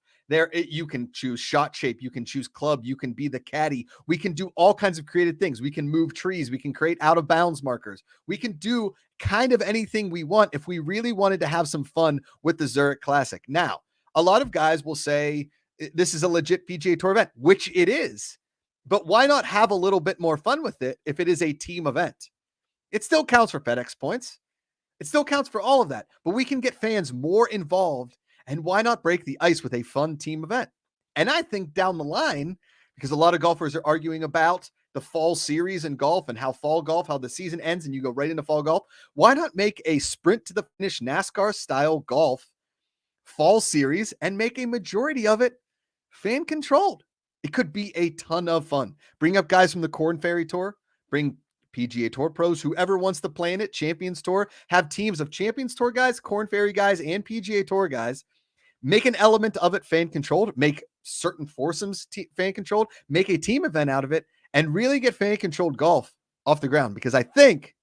You can choose shot shape, you can choose club, you can be the caddy. We can do all kinds of creative things. We can move trees, we can create out of bounds markers. We can do kind of anything we want if we really wanted to have some fun with the Zurich Classic. Now, a lot of guys will say this is a legit PGA Tour event, which it is. But why not have a little bit more fun with it if it is a team event? It still counts for FedEx points. It still counts for all of that, but we can get fans more involved. And why not break the ice with a fun team event? And I think down the line, because a lot of golfers are arguing about the fall series in golf and how the season ends and you go right into fall golf. Why not make a sprint to the finish NASCAR style golf fall series and make a majority of it fan controlled? It could be a ton of fun. Bring up guys from the Korn Ferry Tour, bring PGA Tour pros, whoever wants to play in it, Champions Tour, have teams of Champions Tour guys, Korn Ferry guys, and PGA Tour guys. Make an element of it fan controlled, make certain foursomes fan controlled, make a team event out of it, and really get fan controlled golf off the ground. Because I think,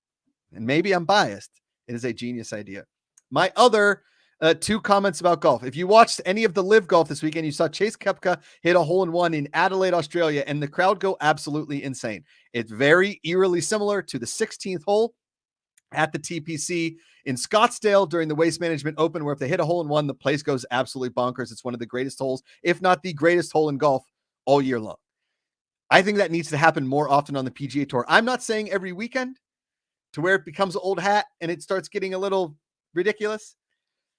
and maybe I'm biased, it is a genius idea. My other 2 comments about golf. If you watched any of the live golf this weekend, you saw Chase Koepka hit a hole-in-one in Adelaide, Australia, and the crowd go absolutely insane. It's very eerily similar to the 16th hole at the TPC in Scottsdale during the Waste Management Open, where if they hit a hole-in-one, the place goes absolutely bonkers. It's one of the greatest holes, if not the greatest hole in golf all year long. I think that needs to happen more often on the PGA Tour. I'm not saying every weekend to where it becomes old hat and it starts getting a little ridiculous,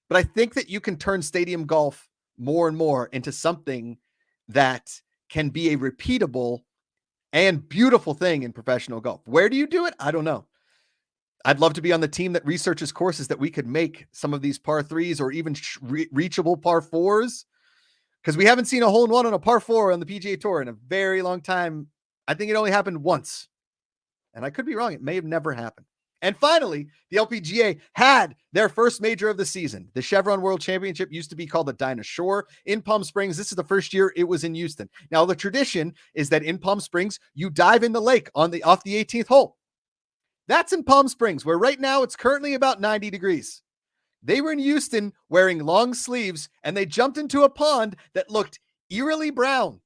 but I think that you can turn stadium golf more and more into something that can be a repeatable and beautiful thing in professional golf. Where do you do it? I don't know. I'd love to be on the team that researches courses that we could make some of these par 3s or even reachable par 4s, because we haven't seen a hole-in-one on a par 4 on the PGA Tour in a very long time. I think it only happened once, and I could be wrong. It may have never happened. And finally, the LPGA had their first major of the season. The Chevron World Championship used to be called the Dinah Shore in Palm Springs. This is the first year it was in Houston. Now, the tradition is that in Palm Springs, you dive in the lake off the 18th hole. That's in Palm Springs, where right now it's currently about 90 degrees. They were in Houston wearing long sleeves, and they jumped into a pond that looked eerily brown.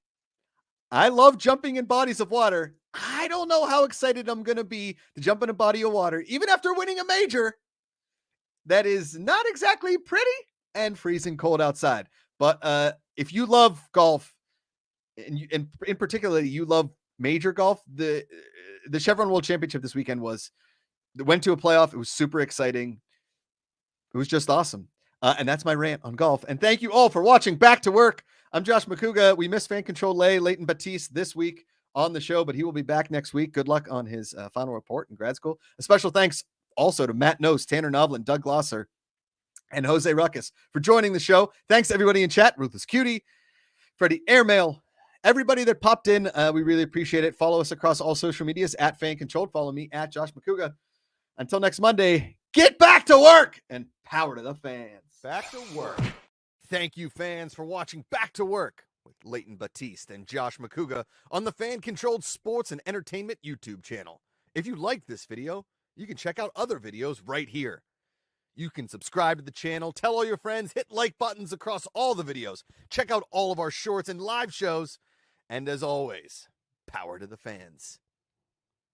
I love jumping in bodies of water. I don't know how excited I'm going to be to jump in a body of water, even after winning a major that is not exactly pretty and freezing cold outside. But if you love golf, and in particular, you love major golf, the Chevron World Championship this weekend went to a playoff. It was super exciting. It was just awesome. And that's my rant on golf. And thank you all for watching Back to Work. I'm Josh McCouga. We missed fan control Leighton Batiste this week on the show, but he will be back next week. Good luck on his final report in grad school. A special thanks also to Matt Nose, Tanner Novlin, Doug Glosser, and Jose Ruckus for joining the show. Thanks to everybody in chat, Ruthless Cutie, Freddie Airmail, everybody that popped in. We really appreciate it. Follow us across all social medias at Fan Controlled. Follow me at Josh McCouga. Until next Monday, get back to work and power to the fans. Back to work. Thank you, fans, for watching Back to Work with Leighton Batiste and Josh McCouga on the Fan Controlled Sports and Entertainment YouTube channel. If you liked this video, you can check out other videos right here. You can subscribe to the channel, tell all your friends, hit like buttons across all the videos, check out all of our shorts and live shows, and as always, power to the fans.